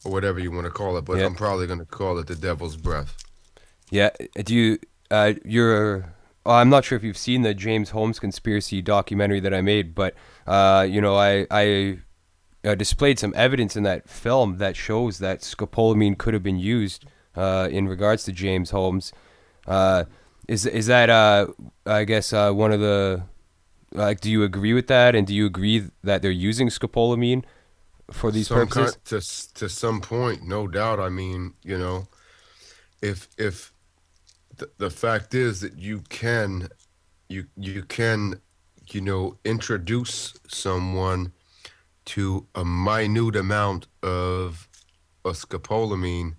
or whatever you want to call it, but Yeah. I'm probably going to call it the devil's breath. Yeah. Do you? You're. I'm not sure if you've seen the James Holmes conspiracy documentary that I made, but I displayed some evidence in that film that shows that scopolamine could have been used in regards to James Holmes. Uh, is that I guess one of the like? Do you agree with that? And do you agree that they're using scopolamine for these Some kind purposes? to some point, no doubt. I mean, if the fact is that you can introduce someone to a minute amount of a scopolamine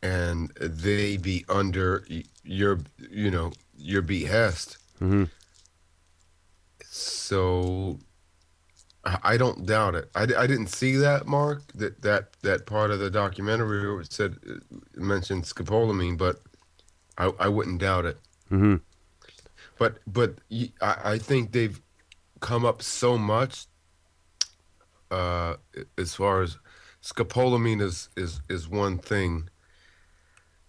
and they be under your your behest. Mm-hmm. So I don't doubt it. I didn't see that, Mark, that part of the documentary where it said it mentioned scopolamine, but I wouldn't doubt it. Mm-hmm. I think they've come up so much as far as scopolamine is one thing.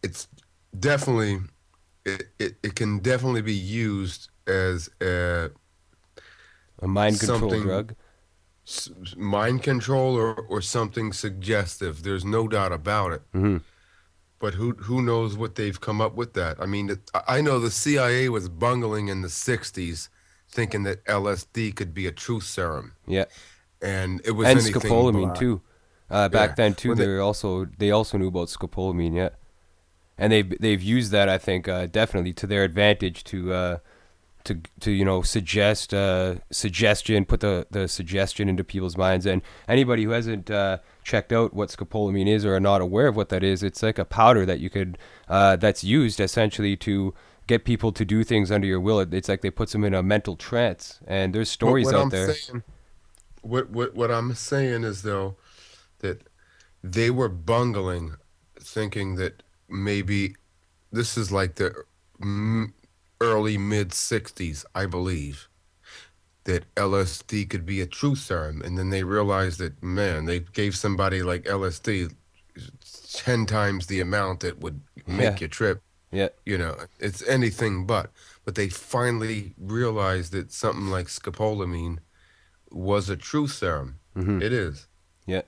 It's definitely it can definitely be used as A mind control something drug. mind control or something suggestive. There's no doubt about it. Mm-hmm. But who knows what they've come up with that? I mean, I know the CIA was bungling in the '60s, thinking that LSD could be a truth serum, Yeah. and it was And anything scopolamine but. too. Back Yeah, then too, when they also knew about scopolamine. Yeah. And they've used that, I think, definitely to their advantage to suggest suggestion, put the suggestion into people's minds. And anybody who hasn't checked out what scopolamine is or are not aware of what that is, it's like a powder that you could that's used essentially to get people to do things under your will. It's like they put them in a mental trance. And there's stories what out I'm there. saying, what I'm saying is though that they were bungling, thinking that maybe this is like the mm, early mid '60s, I believe, that LSD could be a truth serum, and then they realized that man, they gave somebody like LSD 10 times the amount that would Yeah. make you trip. Yeah. It's anything but. But they finally realized that something like scopolamine was a truth serum. Mm-hmm. It is. Yeah.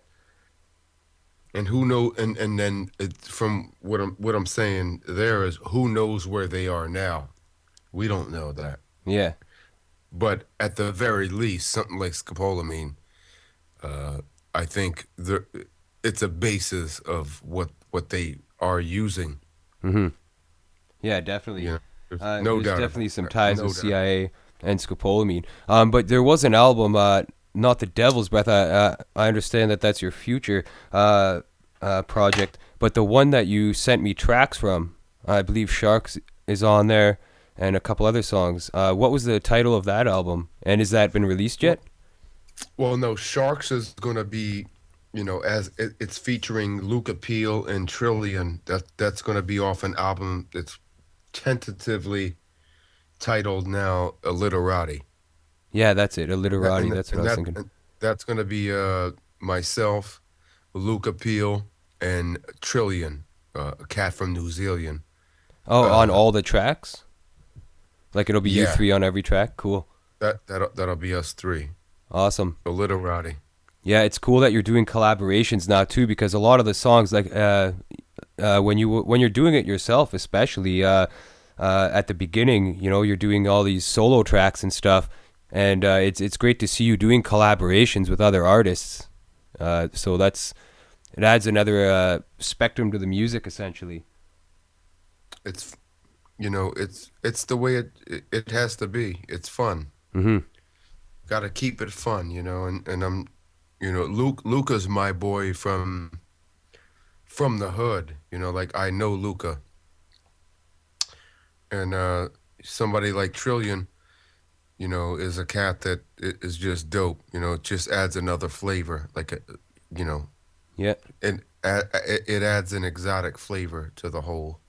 And who know and then from what I'm saying there is who knows where they are now. We don't know that. Yeah. But at the very least, something like scopolamine, I think it's a basis of what they are using. Mm-hmm. Yeah, definitely. There's no There's doubt definitely about some that. ties No with doubt. CIA and scopolamine. But there was an album, not the Devil's Breath. I understand that that's your future project, but the one that you sent me tracks from, I believe Sharks is on there, and a couple other songs. What was the title of that album, and has that been released yet? Well, no, Sharks is going to be, as it's featuring Luca Peel and Trillion. That's going to be off an album that's tentatively titled now Illiterati. Yeah, that's it. That- Illiterati. And That's what I and was that thinking. and that's going to be myself, Luca Peel, and Trillion, a cat from New Zealand. Oh, on Uh, all the tracks? Like it'll be you yeah, three on every track? Cool. that'll be us three. Awesome. Illiterati. Yeah, it's cool that you're doing collaborations now too, because a lot of the songs, like when you're doing it yourself, especially at the beginning, you're doing all these solo tracks and stuff, and it's great to see you doing collaborations with other artists. So it adds another spectrum to the music, essentially. It's it's the way it has to be. It's fun. Mm-hmm. Got to keep it fun, and I'm, Luca's my boy from the hood, like I know Luca, and somebody like Trillion, is a cat that is just dope. It just adds another flavor, like you know, Yeah. it adds an exotic flavor to the whole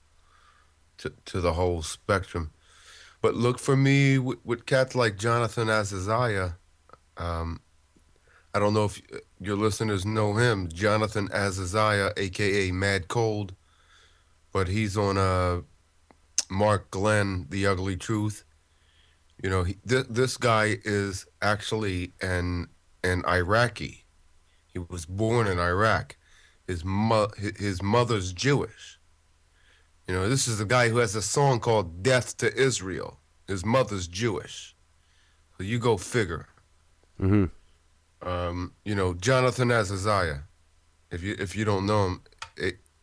to the whole spectrum. But look for me with cats like Jonathan Azaziah. I don't know if your listeners know him, Jonathan Azaziah, aka Mad Cold, but he's on Mark Glenn, The Ugly Truth. You know, this guy is actually an Iraqi. He was born in Iraq. His mother's Jewish. You know, this is the guy who has a song called "Death to Israel." His mother's Jewish. So you go figure. Mm-hmm. You know, Jonathan Azaziah. If you don't know him,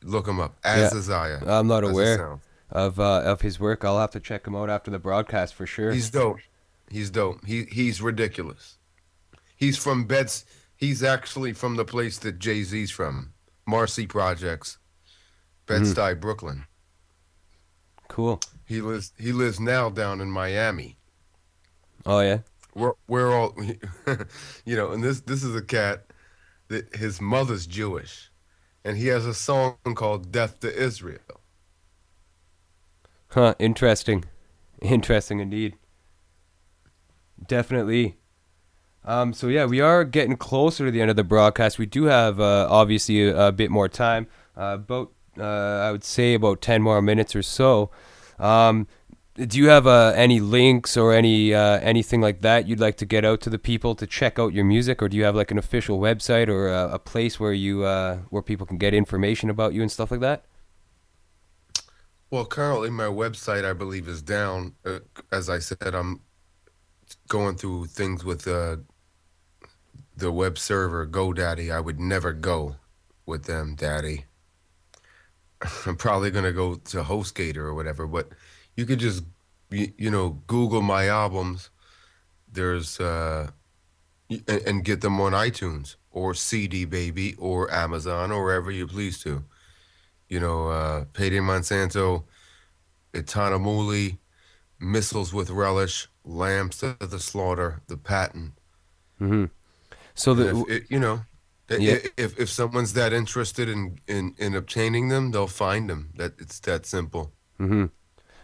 look him up. Yeah, Azaziah, I'm not as it aware sounds. of his work. I'll have to check him out after the broadcast for sure. He's dope. He's dope. He's ridiculous. He's from Beds. He's actually from the place that Jay-Z's from, Marcy Projects, Mm-hmm. Bed-Stuy, Brooklyn. Cool. He lives now down in Miami. Oh yeah. We're all, you know, and this is a cat that his mother's Jewish, and he has a song called "Death to Israel." Huh. Interesting. Interesting indeed. Definitely. So yeah, we are getting closer to the end of the broadcast. We do have obviously a bit more time, about I would say about 10 more minutes or so. Um, do you have any links or anything like that you'd like to get out to the people to check out your music, or do you have like an official website or a place where you where people can get information about you and stuff like that? Well, currently my website, I believe, is down. As I said, I'm going through things with the web server GoDaddy. I would never go with them, Daddy. I'm probably gonna go to HostGator or whatever, but you could just you know, Google my albums. There's and get them on iTunes or CD Baby or Amazon or wherever you please to. You know, Payday Monsanto, Etanamuli, Missiles with Relish, Lambs to the Slaughter, The Patent. Mm-hmm. So And if the it, you know, yeah. if someone's that interested in obtaining them, they'll find them. That it's that simple. Mm-hmm.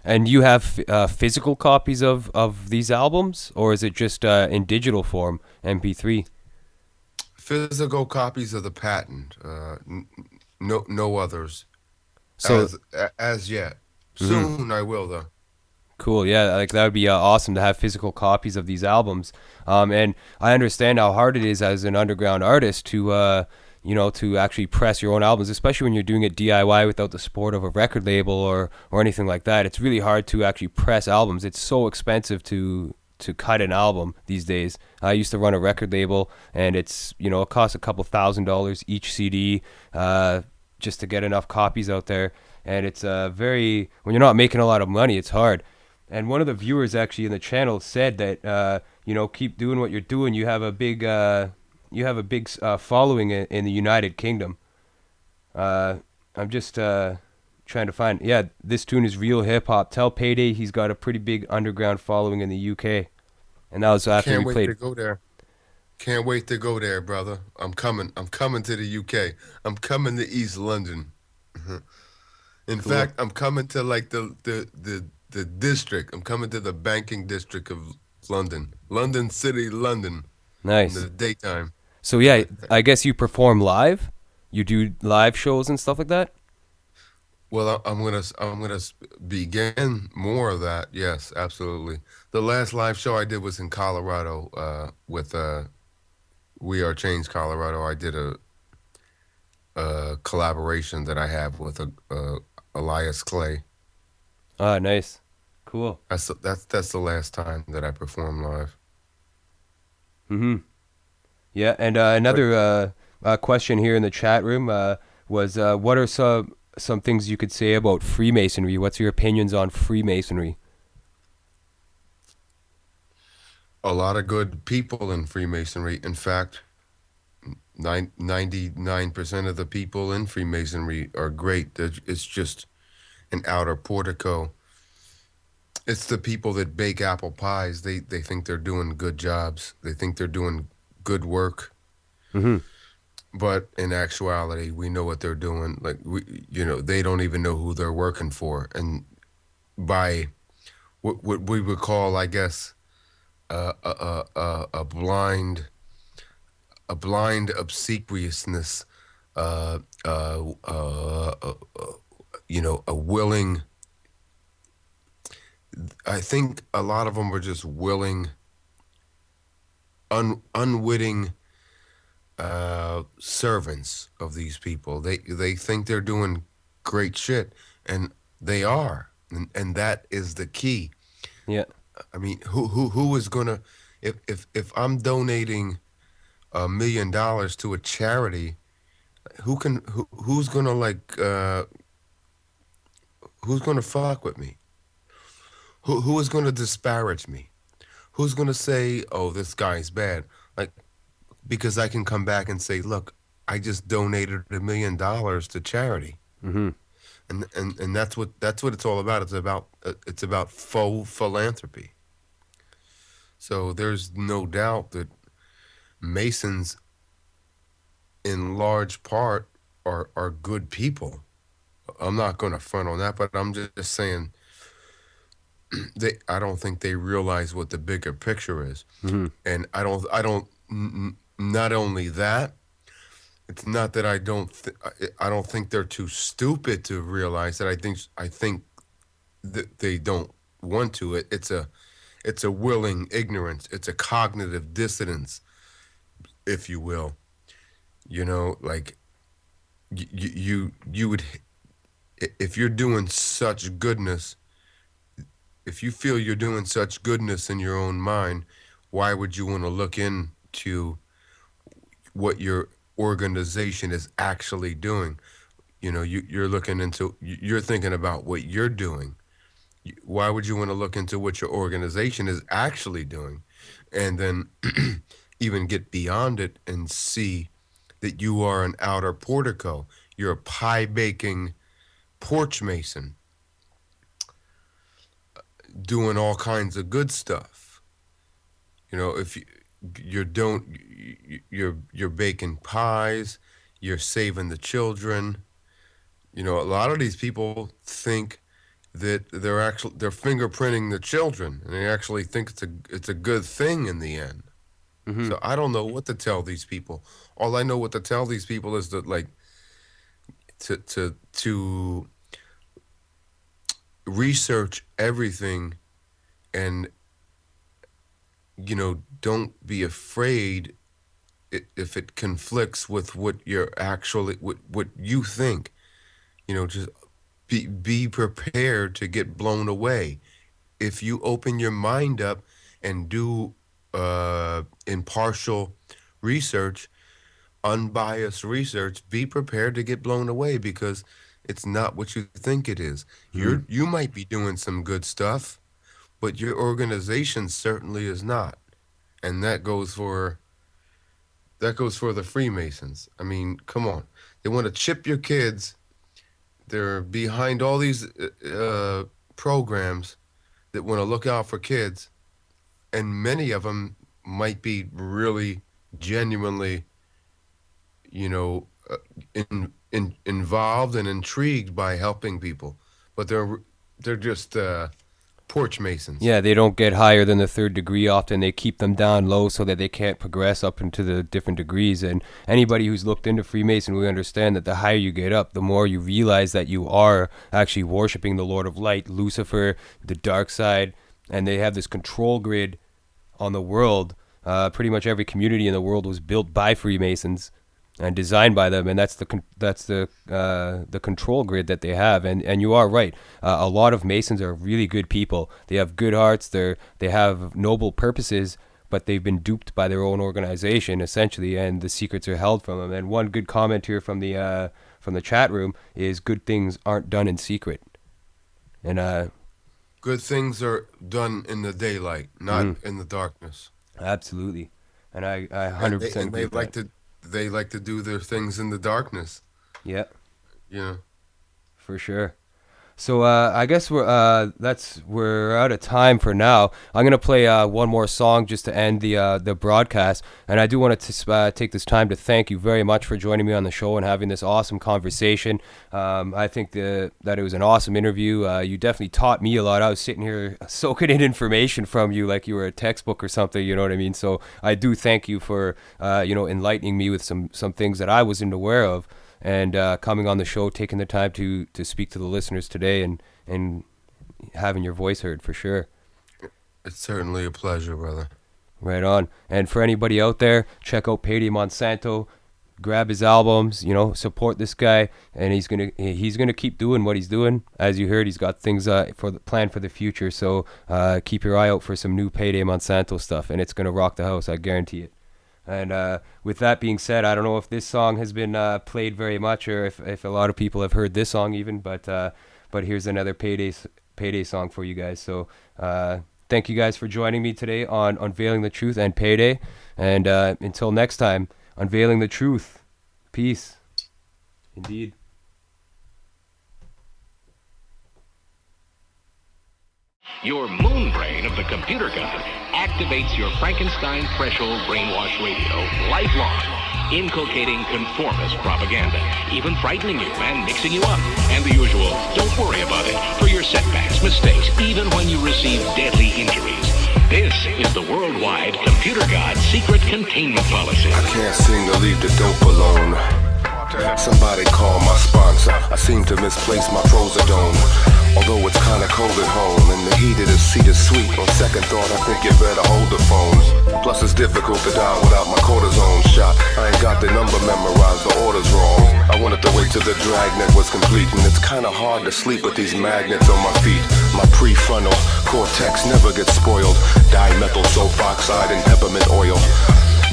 And you have physical copies of these albums, or is it just in digital form, MP3? Physical copies of The Patent. No others So, as yet. mhm. Soon I will though. Cool. Yeah, like that would be awesome to have physical copies of these albums. And I understand how hard it is as an underground artist to, to actually press your own albums, especially when you're doing it DIY without the support of a record label or anything like that. It's really hard to actually press albums. It's so expensive to cut an album these days. I used to run a record label, and it's it costs a couple $1,000s each CD, just to get enough copies out there. And it's very when you're not making a lot of money, it's hard. And one of the viewers actually in the channel said that keep doing what you're doing. You have a big following in the United Kingdom. I'm just trying to find. Yeah, this tune is real hip hop. Tell Payday he's got a pretty big underground following in the UK. And that was after Can't we wait played. to go there. Can't wait to go there, brother. I'm coming. I'm coming to the UK. I'm coming to East London. In Cool. fact, I'm coming to like the district. I'm coming to the banking district of London. London City, London in Nice. the daytime. So yeah, I guess you perform live. You do live shows and stuff like that. Well, I'm gonna begin more of that. Yes, absolutely. The last live show I did was in Colorado with We Are Change Colorado. I did a collaboration that I have with Elias Clay. Ah, nice. Cool. That's the last time that I performed live. Mhm. Yeah, and But another question here in the chat room was what are some things you could say about Freemasonry? What's your opinions on Freemasonry? a lot of good people in Freemasonry. In fact, 99% of the people in Freemasonry are great. It's just an outer portico. It's the people that bake apple pies. They think they're doing good jobs. They think they're doing good work. Mhm. But in actuality, we know what they're doing. Like they don't even know who they're working for. And by what we would call, I guess, a blind blind obsequiousness, uh, uh, uh, uh, a willing. I think a lot of them were just willing, unwitting servants of these people. They think they're doing great shit, and they are, and that is the key. Yeah. I mean, who is gonna, if I'm donating $1 million to a charity, who's gonna who's gonna fuck with me? Who is gonna disparage me? Who's gonna say, oh, this guy's bad? Like, because I can come back and say, look, I just donated $1 million to charity, Mm-hmm. and that's what it's all about. It's about faux philanthropy. So there's no doubt that Masons, in large part, are good people. I'm not going to front on that, but I'm just saying I don't think they realize what the bigger picture is, Mm-hmm. and not only that. It's not that I don't think they're too stupid to realize that. I think that they don't want to. It's a willing ignorance. It's a cognitive dissonance, if you will. Like you would, if you're doing such goodness, if you feel you're doing such goodness in your own mind, why would you want to look into what your organization is actually doing? You're looking into, you're thinking about what you're doing. Why would you want to look into what your organization is actually doing, and then even get beyond it and see that you are an outer portico? You're a pie baking porch mason doing all kinds of good stuff. If you don't, you're baking pies, you're saving the children. A lot of these people think that they're fingerprinting the children, and they actually think it's a good thing in the end. Mm-hmm. So I don't know what to tell these people. All I know what to tell these people is that, like, to research everything, and don't be afraid if it conflicts with what you're actually what you think. Just be prepared to get blown away. If you open your mind up and do impartial research, unbiased research, be prepared to get blown away, because it's not what you think it is. Mm-hmm. You might be doing some good stuff, but your organization certainly is not. And that goes for the Freemasons. I mean, come on. They want to chip your kids. They're behind all these programs that want to look out for kids, and many of them might be really genuinely, you know, uh, involved and intrigued by helping people, but they're just porch masons. Yeah, they don't get higher than the third degree often. They keep them down low so that they can't progress up into the different degrees. And anybody who's looked into Freemason, we understand that the higher you get up, the more you realize that you are actually worshiping the Lord of Light, Lucifer, the dark side, and they have this control grid on the world. Pretty much every community in the world was built by Freemasons and designed by them, and that's the control grid that they have. And you are right. A lot of Masons are really good people. They have good hearts. They have noble purposes, but they've been duped by their own organization essentially, and the secrets are held from them. And one good comment here from the chat room is, "Good things aren't done in secret." And Good things are done in the daylight, not in the darkness. absolutely, and I And 100% agree with that. they like to do their things in the darkness. Yeah, You know. for sure. So I guess we're out of time for now. I'm gonna play one more song just to end the broadcast, and I do want to take this time to thank you very much for joining me on the show and having this awesome conversation. I think that it was an awesome interview. You definitely taught me a lot. I was sitting here soaking in information from you like you were a textbook or something. You know what I mean? So I do thank you for enlightening me with some things that I wasn't aware of. And coming on the show, taking the time to speak to the listeners today and having your voice heard for sure. It's certainly a pleasure, brother. Right on. And for anybody out there, check out Payday Monsanto, grab his albums, support this guy, and he's gonna keep doing what he's doing. As you heard, he's got things planned for the future. So keep your eye out for some new Payday Monsanto stuff, and it's gonna rock the house, I guarantee it. And with that being said, I don't know if this song has been played very much, or if a lot of people have heard this song even, but here's another Payday song for you guys. So thank you guys for joining me today on Unveiling the Truth and Payday. And until next time, Unveiling the Truth. Peace. Indeed. Your moon brain of the computer god activates your Frankenstein threshold brainwash radio lifelong, inculcating conformist propaganda, even frightening you and mixing you up. And the usual, don't worry about it, for your setbacks, mistakes, even when you receive deadly injuries. This is the worldwide computer god's secret containment policy. I can't seem to leave the dope alone. Somebody call my sponsor. I seem to misplace my Prozadone. Although it's kinda cold at home and the heat of the seat is sweet, on second thought I think you better hold the phone. Plus it's difficult to die without my cortisone shot. I ain't got the number memorized, the order's wrong. I wanted to wait till the dragnet was complete, and it's kinda hard to sleep with these magnets on my feet. My prefrontal cortex never gets spoiled. Dimethyl sulfoxide and peppermint oil.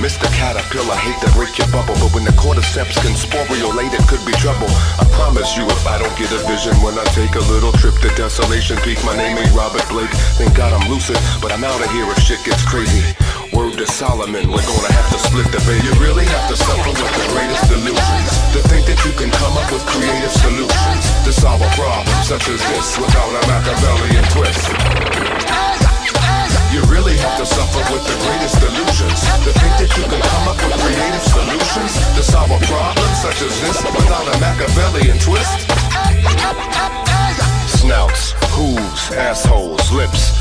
Mr. Caterpillar, hate to break your bubble, but when the cordyceps can sporulate, it could be trouble. I promise you, if I don't get a vision when I take a little trip to Desolation Peak, my name ain't Robert Blake. Thank God I'm lucid, but I'm out of here if shit gets crazy. Word to Solomon, we're gonna have to split the baby. You really have to suffer with the greatest delusions, to think that you can come up with creative solutions to solve a problem such as this without a Machiavellian twist. You really have to suffer with the greatest delusions, to think that you can come up with creative solutions to solve a problem such as this without a Machiavellian twist. Snouts, hooves, assholes, lips.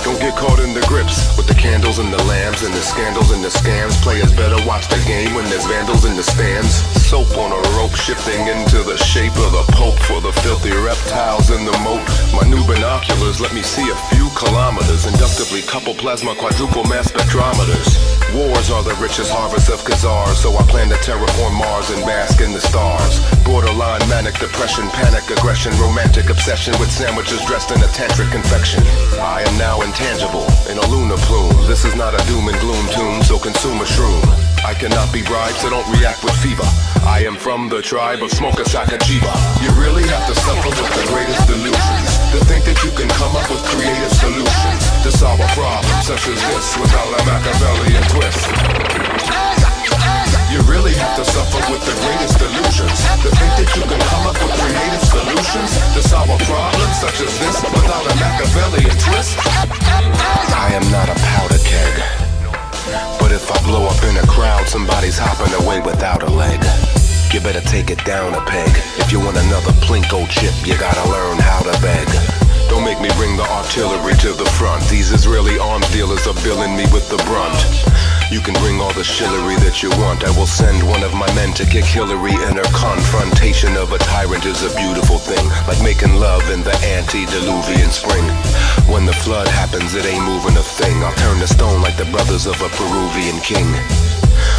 Don't get caught in the grips with the candles and the lambs and the scandals and the scams. Players better watch the game when there's vandals in the stands. Soap on a rope shifting into the shape of the Pope for the filthy reptiles in the moat. My new binoculars let me see a few kilometers. Inductively couple plasma quadruple mass spectrometers. Wars are the richest harvest of Khazars, so I plan to terraform Mars and bask in the stars. Borderline manic depression, panic aggression, romantic obsession with sandwiches dressed in a tantric confection. I am now intangible in a lunar plume. This is not a doom and gloom tune, so consume a shroom. I cannot be bribed, so don't react with fever. I am from the tribe of Smoker Sakajiva. You really have to suffer with the greatest delusions, to think that you can come up with creative solutions to solve a problem such as this without a Machiavellian twist. You really have to suffer with the greatest delusions, to think that you can come up with creative solutions to solve a problem such as this without a Machiavellian twist. I am not a powder keg, but if I blow up in a crowd, somebody's hopping away without a leg. You better take it down a peg. If you want another Plinko chip, you gotta learn how to beg. Don't make me bring the artillery to the front. These Israeli arms dealers are billing me with the brunt. You can bring all the chivalry that you want. I will send one of my men to kick Hillary in her confrontation of a tyrant is a beautiful thing, like making love in the antediluvian spring. When the flood happens, it ain't moving a thing. I'll turn to stone like the brothers of a Peruvian king.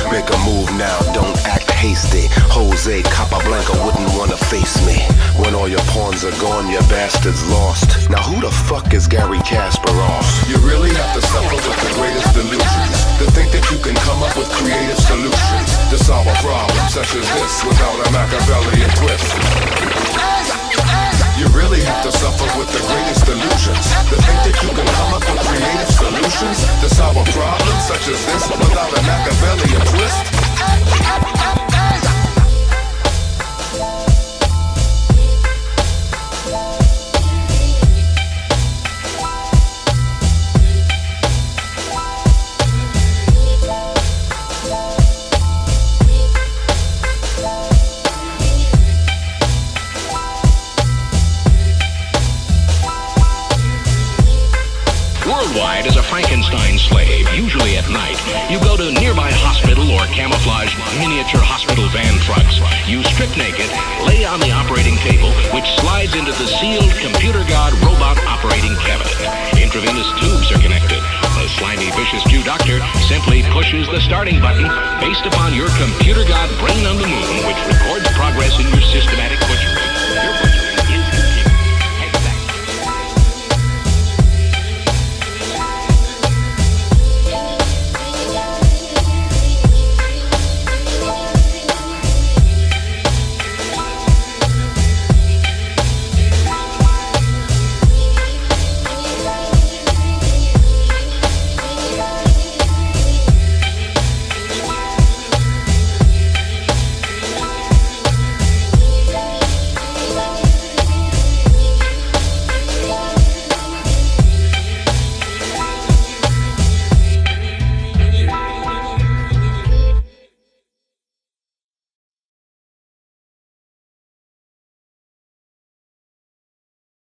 Make a move now, don't act hasty. Jose Capablanca wouldn't wanna face me. When all your pawns are gone, your bastard's lost. Now who the fuck is Gary Kasparov? You really have to suffer with the greatest delusions, to think that you can come up with creative solutions to solve a problem such as this without a Machiavellian twist. You really have to suffer with the greatest delusions, to think that you can come up with creative solutions to solve a problem such as this without a Machiavellian twist. doctor simply pushes the starting button based upon your computer god brain on the moon, which records progress in your systematic butchery.